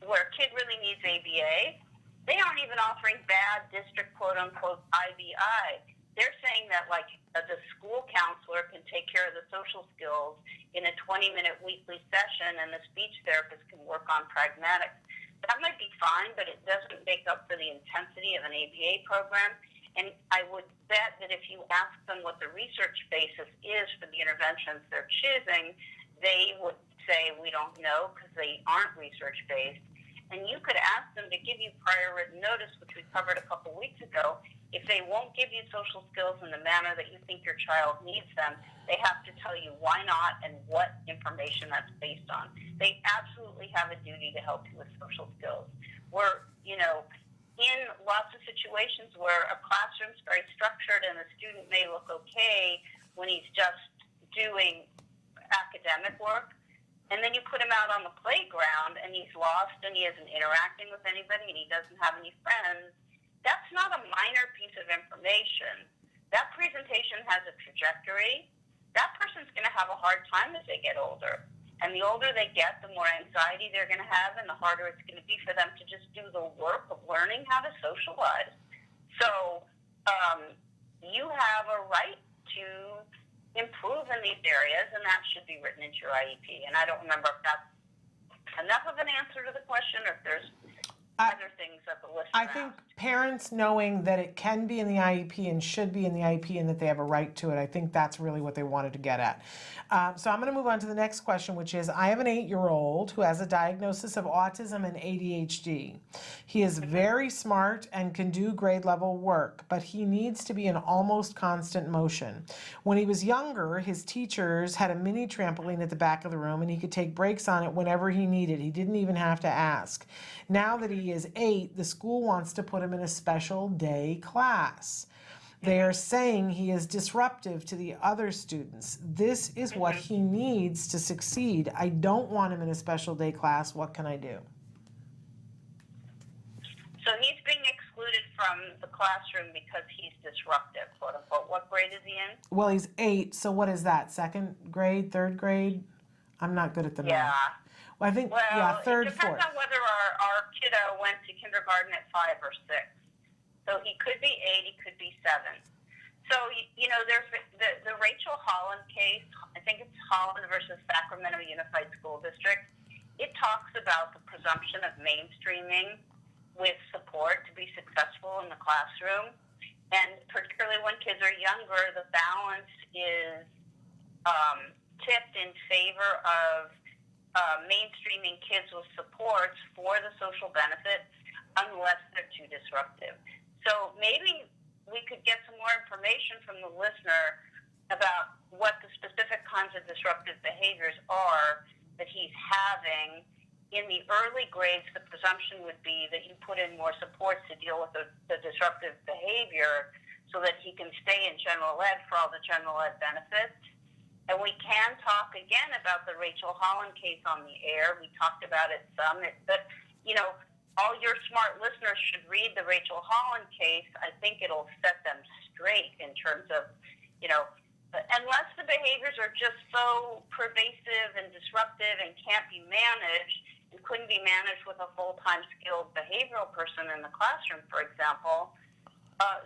where a kid really needs ABA. They aren't even offering bad district quote-unquote IBI. They're saying that like the school counselor can take care of the social skills in a 20-minute weekly session and the speech therapist can work on pragmatics. That might be fine, but it doesn't make up for the intensity of an ABA program. And I would bet that if you ask them what the research basis is for the interventions they're choosing, they would say, we don't know because they aren't research-based. And you could ask them to give you prior written notice, which we covered a couple weeks ago. If they won't give you social skills in the manner that you think your child needs them, they have to tell you why not and what information that's based on. They absolutely have a duty to help you with social skills. We're, in lots of situations where a classroom's very structured and a student may look okay when he's just doing academic work, and then you put him out on the playground and he's lost and he isn't interacting with anybody and he doesn't have any friends. That's not a minor piece of information. That presentation has a trajectory. That person's going to have a hard time as they get older. And the older they get, the more anxiety they're going to have and the harder it's going to be for them to just do the work of learning how to socialize. So you have a right to improve in these areas, and that should be written into your IEP. And I don't remember if that's enough of an answer to the question or if there's other things that the listener I think asked. parents knowing that it can be in the IEP and should be in the IEP and that they have a right to it, I think that's really what they wanted to get at. So I'm going to move on to the next question, which is, I have an 8-year-old who has a diagnosis of autism and ADHD. He is very smart and can do grade level work, but he needs to be in almost constant motion. When he was younger, his teachers had a mini trampoline at the back of the room and he could take breaks on it whenever he needed. He didn't even have to ask. Now that he is 8, the school wants to put him in a special day class. They are saying he is disruptive to the other students. This is what he needs to succeed. I don't want him in a special day class. What can I do? So he's being excluded from the classroom because he's disruptive, quote unquote. What grade is he in? Well, he's 8, so what is that? 2nd grade, 3rd grade? I'm not good at the math. Yeah. Well, I think, Well, 3rd, it depends 4th. on whether our kiddo went to kindergarten at 5 or 6. So he could be 8, he could be 7. So, there's the Rachel Holland case. I think it's Holland versus Sacramento Unified School District. It talks about the presumption of mainstreaming with support to be successful in the classroom. And particularly when kids are younger, the balance is tipped in favor of mainstreaming kids with supports for the social benefits unless they're too disruptive. So maybe we could get some more information from the listener about what the specific kinds of disruptive behaviors are that he's having. In the early grades, the presumption would be that you put in more supports to deal with the disruptive behavior so that he can stay in general ed for all the general ed benefits. And we can talk again about the Rachel Holland case on the air. We talked about it some, but all your smart listeners should read the Rachel Holland case. I think it'll set them straight in terms of, unless the behaviors are just so pervasive and disruptive and can't be managed and couldn't be managed with a full-time skilled behavioral person in the classroom, for example,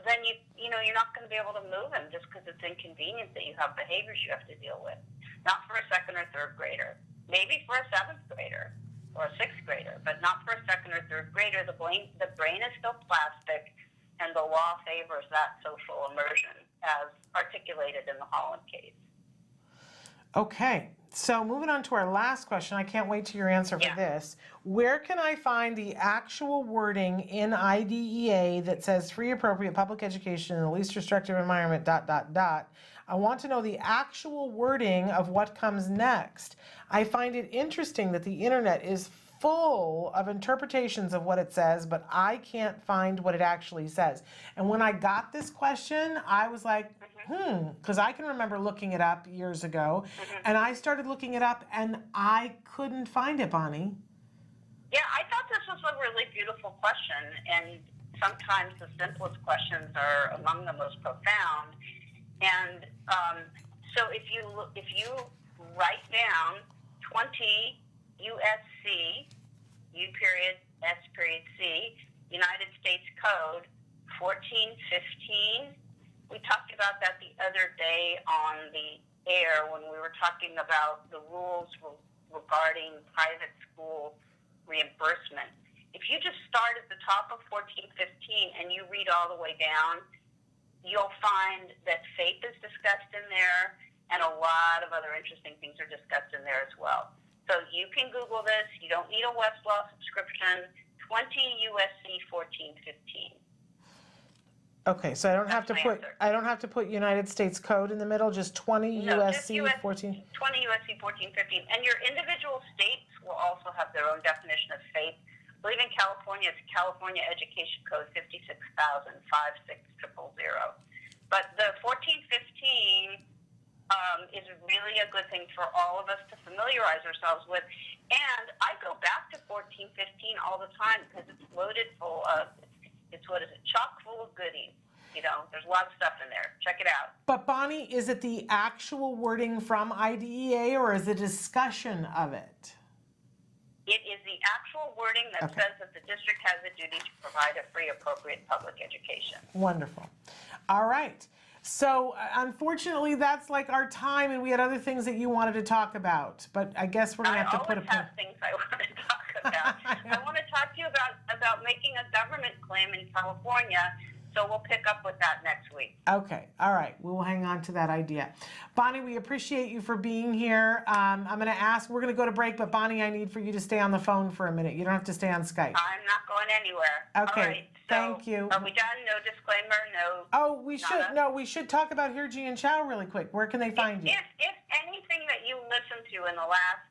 then you're not going to be able to move him just because it's inconvenient that you have behaviors you have to deal with. Not for a 2nd or 3rd grader. Maybe for a 7th grader or a 6th grader, but not for a 2nd or 3rd grader. The brain is still plastic, and the law favors that social immersion as articulated in the Holland case. Okay, so moving on to our last question. I can't wait to your answer for this. Where can I find the actual wording in IDEA that says free, appropriate public education in the least restrictive environment, ... I want to know the actual wording of what comes next. I find it interesting that the internet is full of interpretations of what it says, but I can't find what it actually says. And when I got this question, I was like, because I can remember looking it up years ago, and I started looking it up, and I couldn't find it, Bonnie. Yeah, I thought this was a really beautiful question, and sometimes the simplest questions are among the most profound. And so if you write down 20 USC, U period, S period C, United States Code 1415, we talked about that the other day on the air when we were talking about the rules regarding private school reimbursement. If you just start at the top of 1415 and you read all the way down, you'll find that faith is discussed in there, and a lot of other interesting things are discussed in there as well. So you can Google this. You don't need a Westlaw subscription. 20 USC 1415. Okay, so I don't have to put United States Code in the middle, just 20 USC 14. 20 USC 1415. And your individual states will also have their own definition of faith. I believe in California, it's California Education Code 56,000, 56000. But the 1415 is really a good thing for all of us to familiarize ourselves with. And I go back to 1415 all the time because it's loaded full of, chock full of goodies. You know, there's a lot of stuff in there. Check it out. But Bonnie, is it the actual wording from IDEA or is it a discussion of it? It is the actual wording that says that the district has a duty to provide a free, appropriate public education. Wonderful. All right. So unfortunately, that's like our time, and we had other things that you wanted to talk about. But I guess we're going to have to put a pin. I always have things I want to talk about. I want to talk to you about making a government claim in California. So we'll pick up with that next week. Okay. All right. We will hang on to that idea. Bonnie, we appreciate you for being here. I'm going to ask, we're going to go to break, but Bonnie, I need for you to stay on the phone for a minute. You don't have to stay on Skype. I'm not going anywhere. Okay. All right. So thank you. Are we done? No disclaimer? No. Oh, we should. No, we should talk about Hirji and Chow really quick. Where can they find you? If anything that you listened to in the last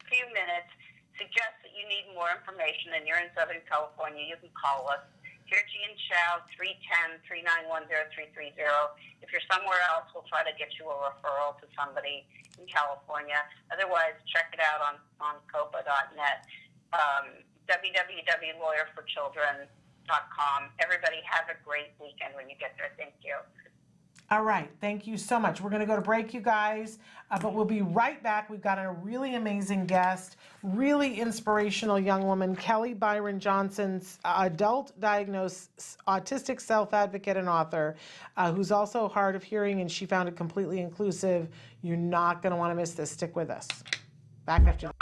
few minutes suggests that you need more information and you're in Southern California, you can call us. Hirji and Chow, 310-391-0330. If you're somewhere else, we'll try to get you a referral to somebody in California. Otherwise, check it out on copa.net, www.lawyerforchildren.com. Everybody have a great weekend when you get there. Thank you. All right. Thank you so much. We're going to go to break, you guys, but we'll be right back. We've got a really amazing guest, really inspirational young woman, Kelly Bron Johnson, adult diagnosed autistic self-advocate and author, who's also hard of hearing, and she found it completely inclusive. You're not going to want to miss this. Stick with us. Back after this.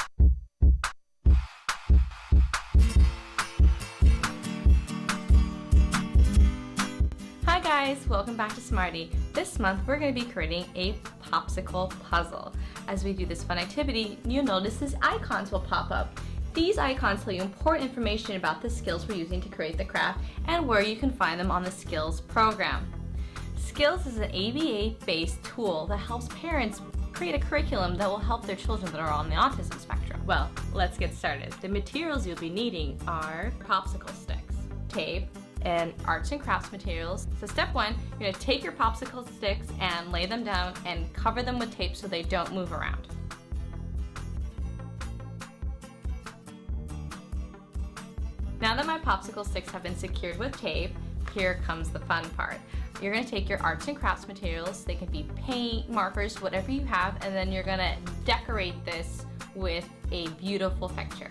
Hi guys, welcome back to Smarty. This month we're going to be creating a popsicle puzzle. As we do this fun activity, you'll notice these icons will pop up. These icons tell you important information about the skills we're using to create the craft and where you can find them on the Skills program. Skills is an ABA-based tool that helps parents create a curriculum that will help their children that are on the autism spectrum. Well, let's get started. The materials you'll be needing are popsicle sticks, tape, and arts and crafts materials. So step one, you're going to take your popsicle sticks and lay them down and cover them with tape so they don't move around. Now that my popsicle sticks have been secured with tape, here comes the fun part. You're going to take your arts and crafts materials, they can be paint, markers, whatever you have, and then you're going to decorate this with a beautiful picture.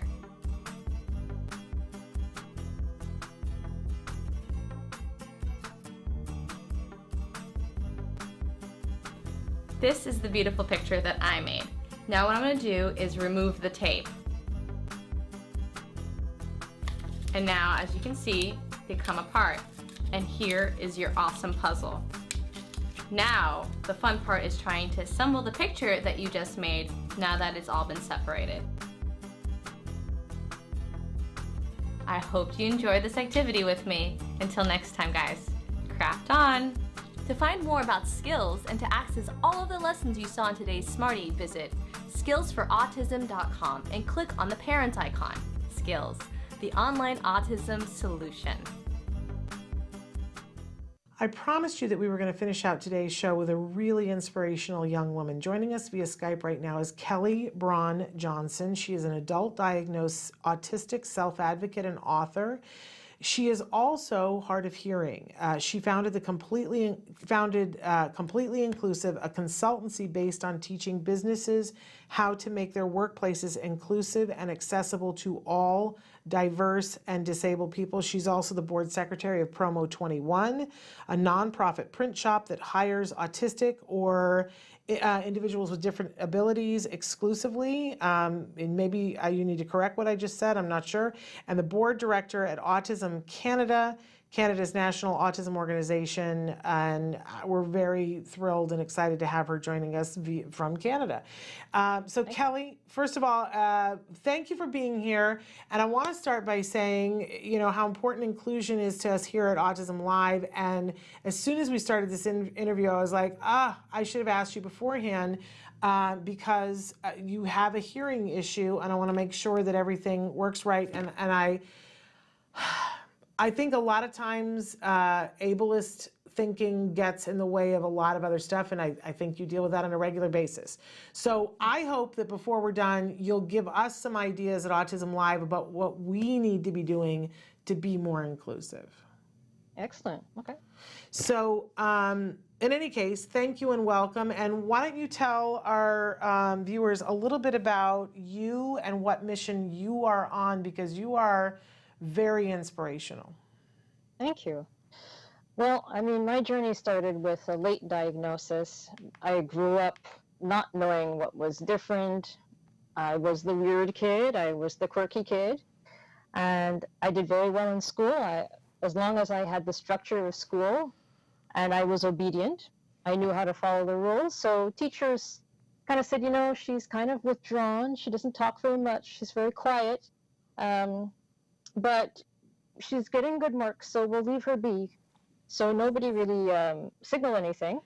This is the beautiful picture that I made. Now what I'm going to do is remove the tape. And now, as you can see, they come apart. And here is your awesome puzzle. Now, the fun part is trying to assemble the picture that you just made now that it's all been separated. I hope you enjoyed this activity with me. Until next time, guys, craft on! To find more about Skills and to access all of the lessons you saw in today's Smarty, visit skillsforautism.com and click on the parent icon. Skills, the online autism solution. I promised you that we were going to finish out today's show with a really inspirational young woman. Joining us via Skype right now is Kelly Bron Johnson. She is an adult diagnosed autistic self-advocate and author. She is also hard of hearing. She founded Completely Inclusive, a consultancy based on teaching businesses how to make their workplaces inclusive and accessible to all diverse and disabled people. She's also the board secretary of Promo 21, a nonprofit print shop that hires autistic or individuals with different abilities exclusively. And maybe you need to correct what I just said, I'm not sure. And the board director at Autism Canada, Canada's national autism organization, and we're very thrilled and excited to have her joining us from Canada. So Kelly, first of all, thank you for being here. And I want to start by saying, you know, how important inclusion is to us here at Autism Live. And as soon as we started this interview, I was like, I should have asked you beforehand because you have a hearing issue, and I want to make sure that everything works right. And I think a lot of times ableist thinking gets in the way of a lot of other stuff, and I think you deal with that on a regular basis. So I hope that before we're done, you'll give us some ideas at Autism Live about what we need to be doing to be more inclusive. Excellent. Okay. So in any case, thank you and welcome. And why don't you tell our viewers a little bit about you and what mission you are on, because you are very inspirational. Thank you. Well, I mean, my journey started with a late diagnosis. I grew up not knowing what was different. I was the weird kid. I was the quirky kid. And I did very well in school. As long as I had the structure of school and I was obedient, I knew how to follow the rules. So teachers kind of said, you know, she's kind of withdrawn. She doesn't talk very much. She's very quiet. But she's getting good marks, so we'll leave her be. So nobody really signaled anything.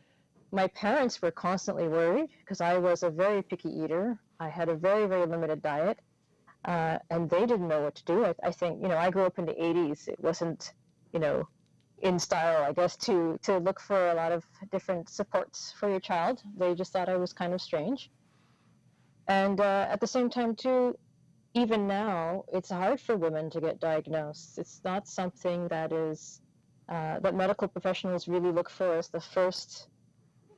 My parents were constantly worried because I was a very picky eater. I had a very, very limited diet, and they didn't know what to do. I think, you know, I grew up in the 80s. It wasn't, you know, in style, I guess, to look for a lot of different supports for your child. They just thought I was kind of strange. And at the same time, too, even now, it's hard for women to get diagnosed. It's not something that is that medical professionals really look for as the first,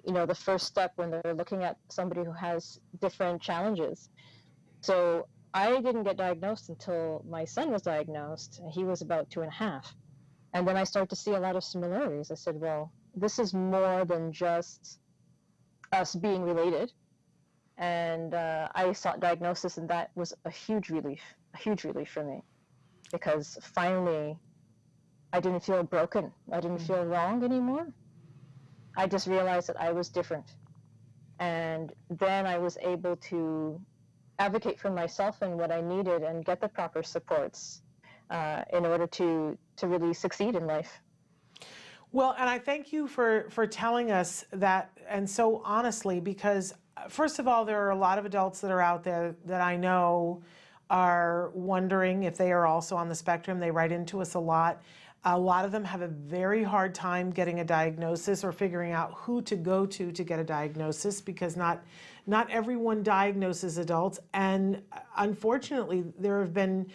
you know, the first step when they're looking at somebody who has different challenges. So I didn't get diagnosed until my son was diagnosed. He was about 2.5. And then I started to see a lot of similarities. I said, well, this is more than just us being related. And I sought diagnosis, and that was a huge relief for me, because finally I didn't feel broken. I didn't feel wrong anymore. I just realized that I was different. And then I was able to advocate for myself and what I needed and get the proper supports in order to really succeed in life. Well, and I thank you for telling us that, and so honestly, because first of all, there are a lot of adults that are out there that I know are wondering if they are also on the spectrum. They write into us a lot. A lot of them have a very hard time getting a diagnosis or figuring out who to go to get a diagnosis, because not everyone diagnoses adults. And unfortunately, there have been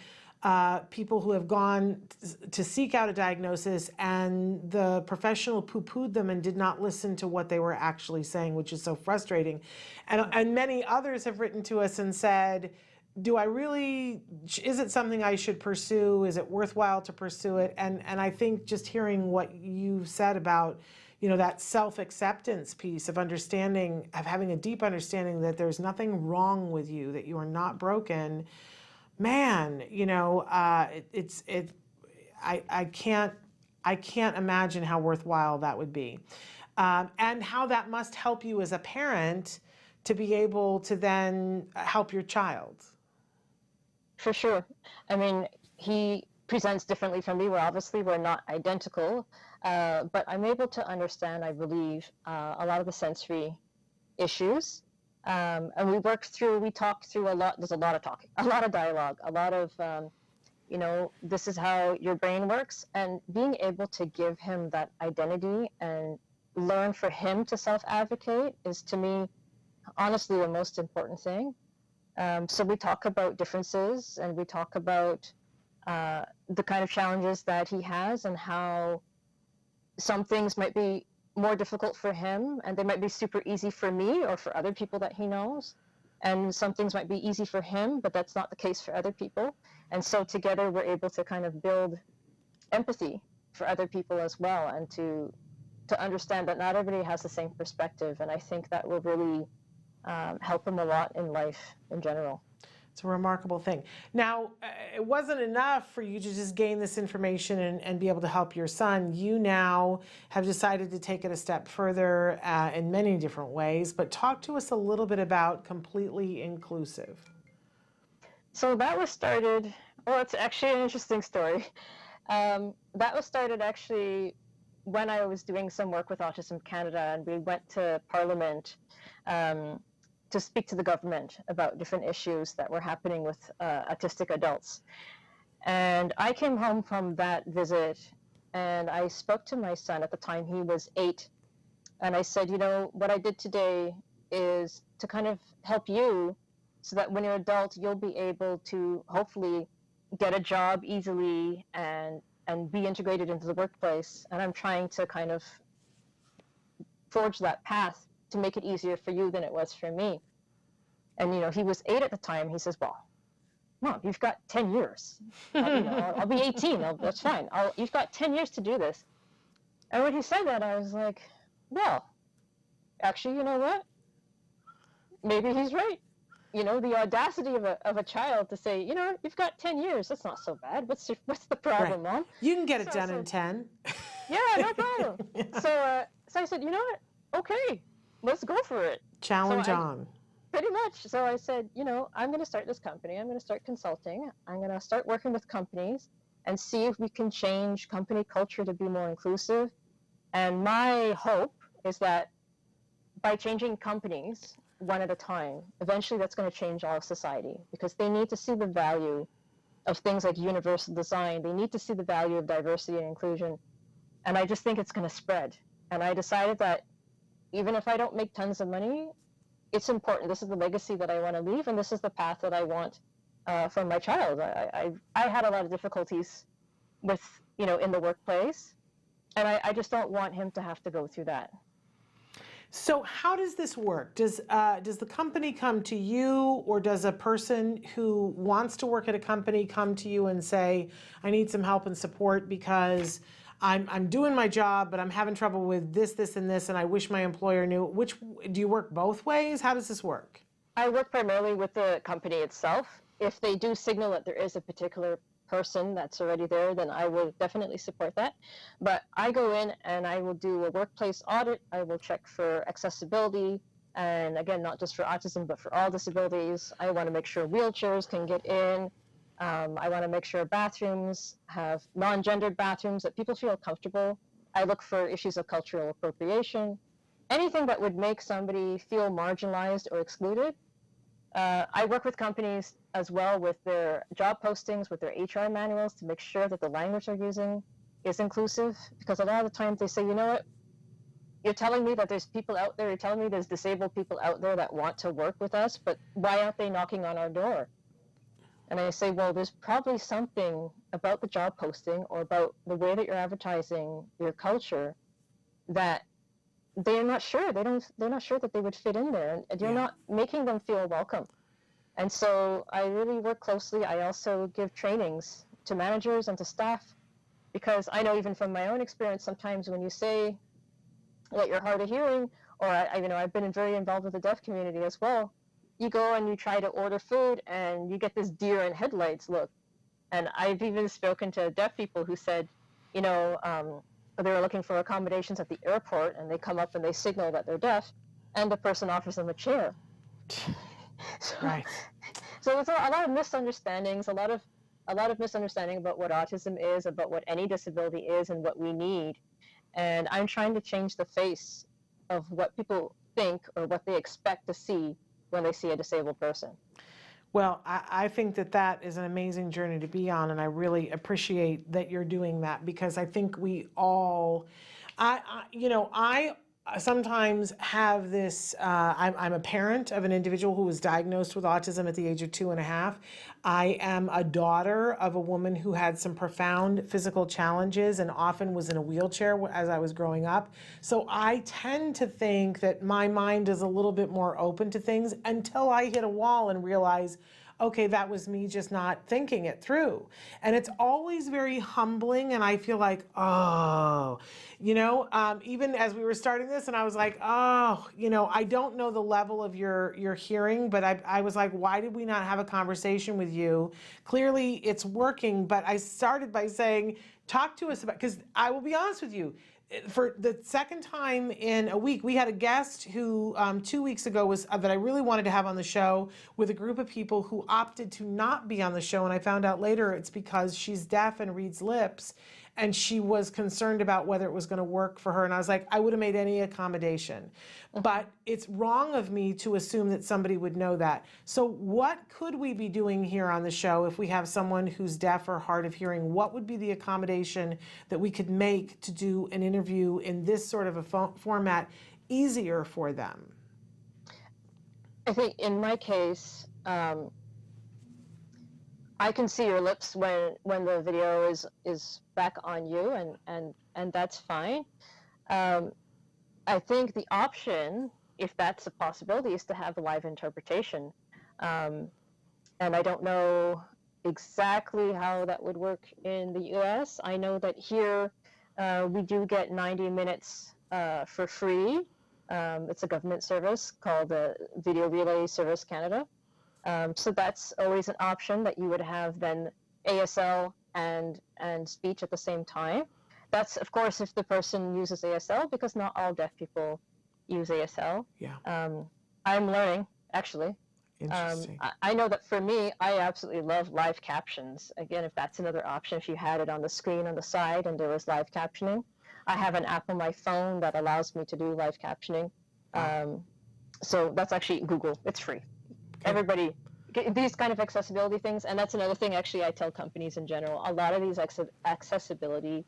people who have gone to seek out a diagnosis, and the professional poo-pooed them and did not listen to what they were actually saying, which is so frustrating. And many others have written to us and said, is it something I should pursue? Is it worthwhile to pursue it? And I think just hearing what you said about, you know, that self-acceptance piece of understanding, of having a deep understanding that there's nothing wrong with you, that you are not broken, man, you know, I can't imagine how worthwhile that would be, and how that must help you as a parent to be able to then help your child. For sure. I mean, he presents differently from me. We're not identical, but I'm able to understand, I believe, a lot of the sensory issues. And we talk through a lot. There's a lot of talking, a lot of dialogue, a lot of you know, this is how your brain works. And being able to give him that identity and learn for him to self-advocate is, to me, honestly, the most important thing. So we talk about differences, and we talk about the kind of challenges that he has, and how some things might be more difficult for him, and they might be super easy for me or for other people that he knows. And some things might be easy for him, but that's not the case for other people. And so together we're able to kind of build empathy for other people as well, and to understand that not everybody has the same perspective. And I think that will really help him a lot in life in general. It's a remarkable thing. Now, it wasn't enough for you to just gain this information and be able to help your son. You now have decided to take it a step further in many different ways, but talk to us a little bit about Completely Inclusive. So that was started, well, it's actually an interesting story. That was started actually when I was doing some work with Autism Canada, and we went to Parliament to speak to the government about different issues that were happening with autistic adults. And I came home from that visit, and I spoke to my son. At the time, he was 8, and I said, you know, what I did today is to kind of help you, so that when you're an adult, you'll be able to hopefully get a job easily and be integrated into the workplace. And I'm trying to kind of forge that path to make it easier for you than it was for me. And, you know, he was 8 at the time. He says, well, Mom, you've got 10 years. I'll be 18. That's fine. You've got 10 years to do this. And when he said that, I was like, well, actually, you know what? Maybe he's right. You know, the audacity of a child to say, you know, you've got 10 years. That's not so bad. What's the problem, Right. Mom? You can get it done in 10. Yeah, no problem. So I said, you know what? Okay, let's go for it. Challenge on. Pretty much. So I said, you know, I'm going to start this company. I'm going to start consulting. I'm going to start working with companies and see if we can change company culture to be more inclusive. And my hope is that by changing companies one at a time, eventually that's going to change all of society, because they need to see the value of things like universal design. They need to see the value of diversity and inclusion. And I just think it's going to spread. And I decided that even if I don't make tons of money, it's important. This is the legacy that I want to leave, and this is the path that I want for my child. I had a lot of difficulties with, you know, in the workplace, and I just don't want him to have to go through that. So how does this work? Does the company come to you, or does a person who wants to work at a company come to you and say, I need some help and support because I'm doing my job, but I'm having trouble with this, and this, and I wish my employer knew? Which, do you work both ways? How does this work? I work primarily with the company itself. If they do signal that there is a particular person that's already there, then I will definitely support that. But I go in and I will do a workplace audit. I will check for accessibility, and again, not just for autism, but for all disabilities. I want to make sure wheelchairs can get in. I want to make sure bathrooms have non-gendered bathrooms, that people feel comfortable. I look for issues of cultural appropriation, anything that would make somebody feel marginalized or excluded. I work with companies as well with their job postings, with their HR manuals, to make sure that the language they're using is inclusive, because a lot of the times they say, you know what, you're telling me that there's people out there, you're telling me there's disabled people out there that want to work with us, but why aren't they knocking on our door? And I say, well, there's probably something about the job posting or about the way that you're advertising your culture that they're not sure. They're not sure that they would fit in there, and you're not making them feel welcome. And so I really work closely. I also give trainings to managers and to staff, because I know even from my own experience, sometimes when you say that you're hard of hearing, or I've been very involved with the deaf community as well. You go and you try to order food and you get this deer in headlights look. And I've even spoken to deaf people who said, you know, they were looking for accommodations at the airport, and they come up and they signal that they're deaf, and the person offers them a chair. Right. So there's a lot of misunderstandings, a lot of misunderstanding about what autism is, about what any disability is, and what we need. And I'm trying to change the face of what people think or what they expect to see when they see a disabled person. Well, I think that that is an amazing journey to be on, and I really appreciate that you're doing that, because I think we all, I sometimes have this, I'm a parent of an individual who was diagnosed with autism at the age of 2.5. I am a daughter of a woman who had some profound physical challenges and often was in a wheelchair as I was growing up. So I tend to think that my mind is a little bit more open to things until I hit a wall and realize, okay, that was me just not thinking it through. And it's always very humbling, and I feel like, oh, even as we were starting this, and I was like, oh, I don't know the level of your hearing, but I was like, why did we not have a conversation with you? Clearly it's working, but I started by saying, talk to us about, because I will be honest with you, for the second time in a week, we had a guest who 2 weeks ago was that I really wanted to have on the show, with a group of people who opted to not be on the show. And I found out later it's because she's deaf and reads lips, and she was concerned about whether it was going to work for her. And I was like, I would have made any accommodation. But it's wrong of me to assume that somebody would know that. So what could we be doing here on the show if we have someone who's deaf or hard of hearing? What would be the accommodation that we could make to do an interview in this sort of a format easier for them? I think in my case, I can see your lips when the video is back on you, and that's fine. I think the option, if that's a possibility, is to have a live interpretation. And I don't know exactly how that would work in the US. I know that here we do get 90 minutes for free. It's a government service called the Video Relay Service Canada. So that's always an option, that you would have then ASL and speech at the same time. That's, of course, if the person uses ASL, because not all deaf people use ASL. Yeah. I'm learning, actually. Interesting. I know that for me, I absolutely love live captions. Again, if that's another option, if you had it on the screen on the side and there was live captioning. I have an app on my phone that allows me to do live captioning. So that's actually Google. It's free. Okay. Everybody, these kind of accessibility things, and that's another thing actually I tell companies in general. A lot of these accessibility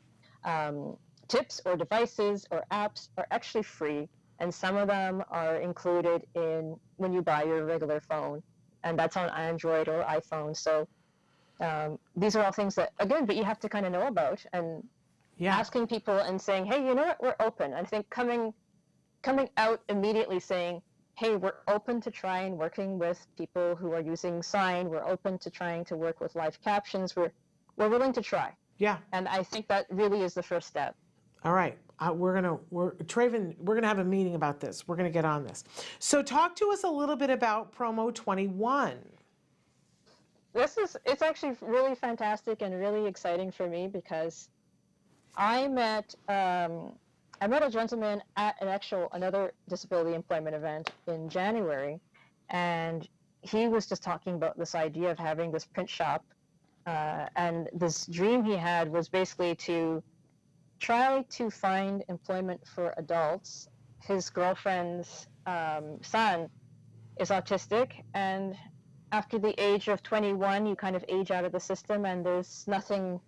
tips or devices or apps are actually free, and some of them are included in when you buy your regular phone, and that's on Android or iPhone. So these are all things that, again, but you have to kind of know about, and asking people and saying, hey, you know what, we're open. I think coming out immediately saying, hey, we're open to trying working with people who are using sign. We're open to trying to work with live captions. We're willing to try. Yeah. And I think that really is the first step. All right. Traven, we're gonna have a meeting about this. We're gonna get on this. So talk to us a little bit about Promo 21. It's actually really fantastic and really exciting for me, because I met a gentleman at another disability employment event in January, and he was just talking about this idea of having this print shop, and this dream he had was basically to try to find employment for adults. His girlfriend's son is autistic, and after the age of 21, you kind of age out of the system, and there's nothing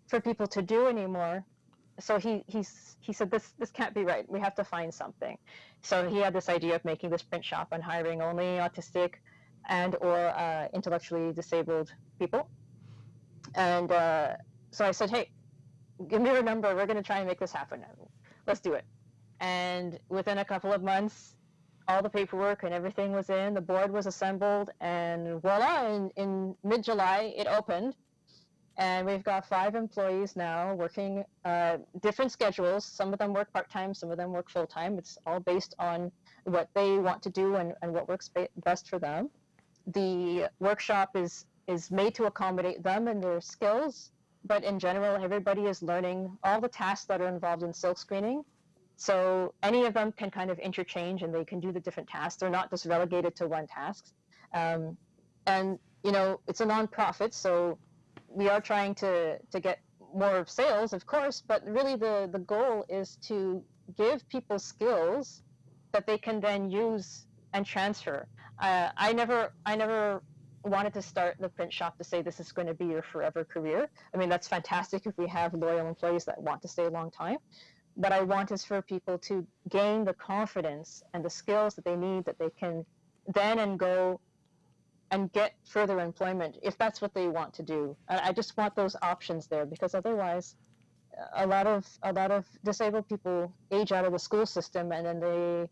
for people to do anymore. So he said, this can't be right. We have to find something. So he had this idea of making this print shop and hiring only autistic and or intellectually disabled people. And so I said, hey, give me your number. We're going to try and make this happen. Let's do it. And within a couple of months, all the paperwork and everything was in. The board was assembled, and voila, in mid-July, it opened. And we've got 5 employees now working different schedules. Some of them work part-time, some of them work full-time. It's all based on what they want to do and what works best for them. The workshop is made to accommodate them and their skills, but in general, everybody is learning all the tasks that are involved in silk screening. So any of them can kind of interchange, and they can do the different tasks. They're not just relegated to one task. And, you know, it's a nonprofit, so we are trying to get more sales, of course, but really the goal is to give people skills that they can then use and transfer. I never wanted to start the print shop to say this is going to be your forever career. I mean, that's fantastic if we have loyal employees that want to stay a long time. What I want is for people to gain the confidence and the skills that they need, that they can then go and get further employment if that's what they want to do. I just want those options there, because otherwise a lot of disabled people age out of the school system, and then they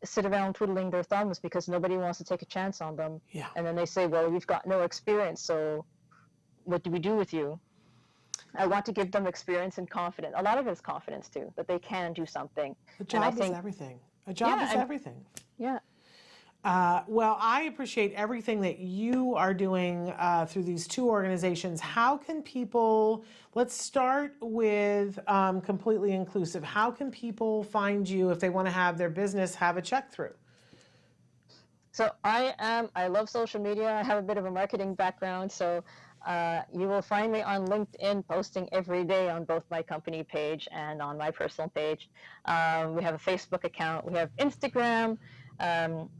sit around twiddling their thumbs because nobody wants to take a chance on them. Yeah. And then they say, well, you've got no experience, so what do we do with you? I want to give them experience and confidence. A lot of it is confidence too, that they can do something. A job is everything. A job is everything. Yeah. Well, I appreciate everything that you are doing through these two organizations. How can people, let's start with Completely Inclusive. How can people find you if they want to have their business have a check through? So I love social media. I have a bit of a marketing background, so you will find me on LinkedIn posting every day on both my company page and on my personal page. We have a Facebook account. We have Instagram.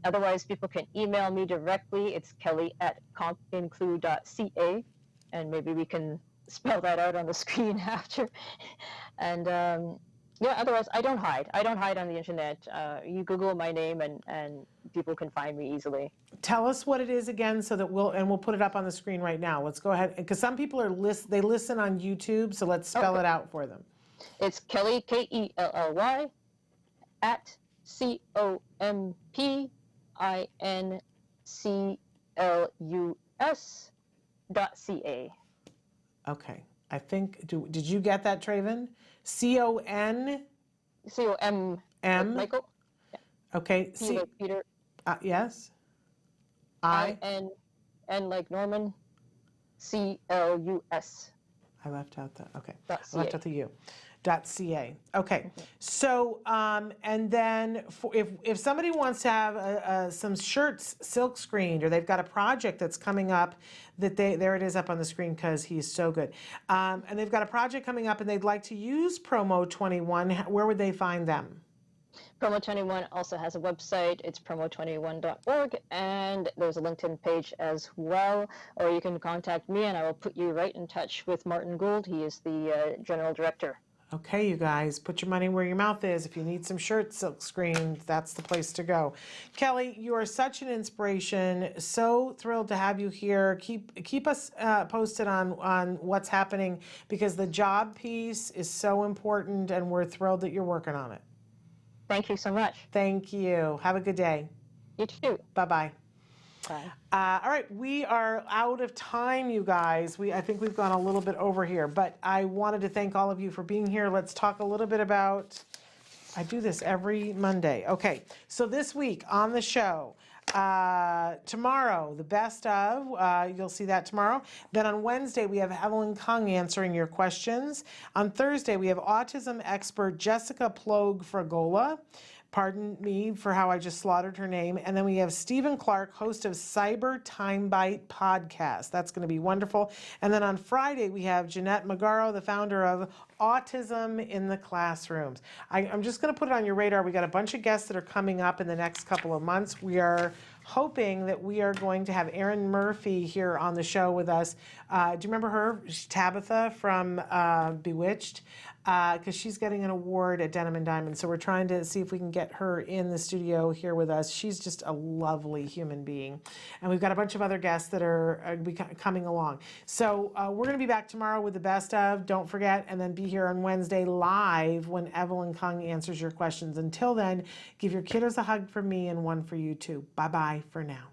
Otherwise, people can email me directly. It's kelly@compinclude.ca, and maybe we can spell that out on the screen after. And yeah, otherwise, I don't hide. I don't hide on the internet. You Google my name, and people can find me easily. Tell us what it is again, so that we'll put it up on the screen right now. Let's go ahead, because some people they listen on YouTube, so let's spell it out for them. It's Kelly, Kelly, at COMPINCLUS.ca. Okay. I think, did you get that, Traven? C-O-N? C-O-M. Michael? Yeah. Okay. P like Peter. Yes? I-N like Norman. C-L-U-S. I left out the, okay. .ca. I left out the U. .ca. Okay. So, and then if somebody wants to have some shirts silk screened, or they've got a project that's coming up that there it is up on the screen because he's so good. And they've got a project coming up and they'd like to use Promo 21, where would they find them? Promo 21 also has a website. It's promo21.org, and there's a LinkedIn page as well. Or you can contact me and I will put you right in touch with Martin Gould. He is the general director. Okay, you guys, put your money where your mouth is. If you need some shirts silk screened, that's the place to go. Kelly, you are such an inspiration. So thrilled to have you here. Keep us posted on what's happening, because the job piece is so important, and we're thrilled that you're working on it. Thank you so much. Thank you. Have a good day. You too. Bye-bye. Bye. All right, we are out of time, you guys. I think we've gone a little bit over here, but I wanted to thank all of you for being here. Let's talk a little bit about, I do this every Monday. Okay, so this week on the show, tomorrow, the best of, you'll see that tomorrow. Then on Wednesday, we have Evelyn Kung answering your questions. On Thursday, we have autism expert Jessica Plogue-Fragola. Pardon me for how I just slaughtered her name. And then we have Stephen Clark, host of Cyber Time Bite podcast. That's going to be wonderful. And then on Friday, we have Jeanette Magaro, the founder of Autism in the Classrooms. I'm just going to put it on your radar. We got a bunch of guests that are coming up in the next couple of months. We are hoping that we are going to have Erin Murphy here on the show with us. Do you remember her? She's Tabitha from Bewitched. Because she's getting an award at Denim and Diamond. So we're trying to see if we can get her in the studio here with us. She's just a lovely human being. And we've got a bunch of other guests that are coming along. So we're going to be back tomorrow with the best of. Don't forget. And then be here on Wednesday live when Evelyn Kung answers your questions. Until then, give your kiddos a hug from me and one for you too. Bye-bye for now.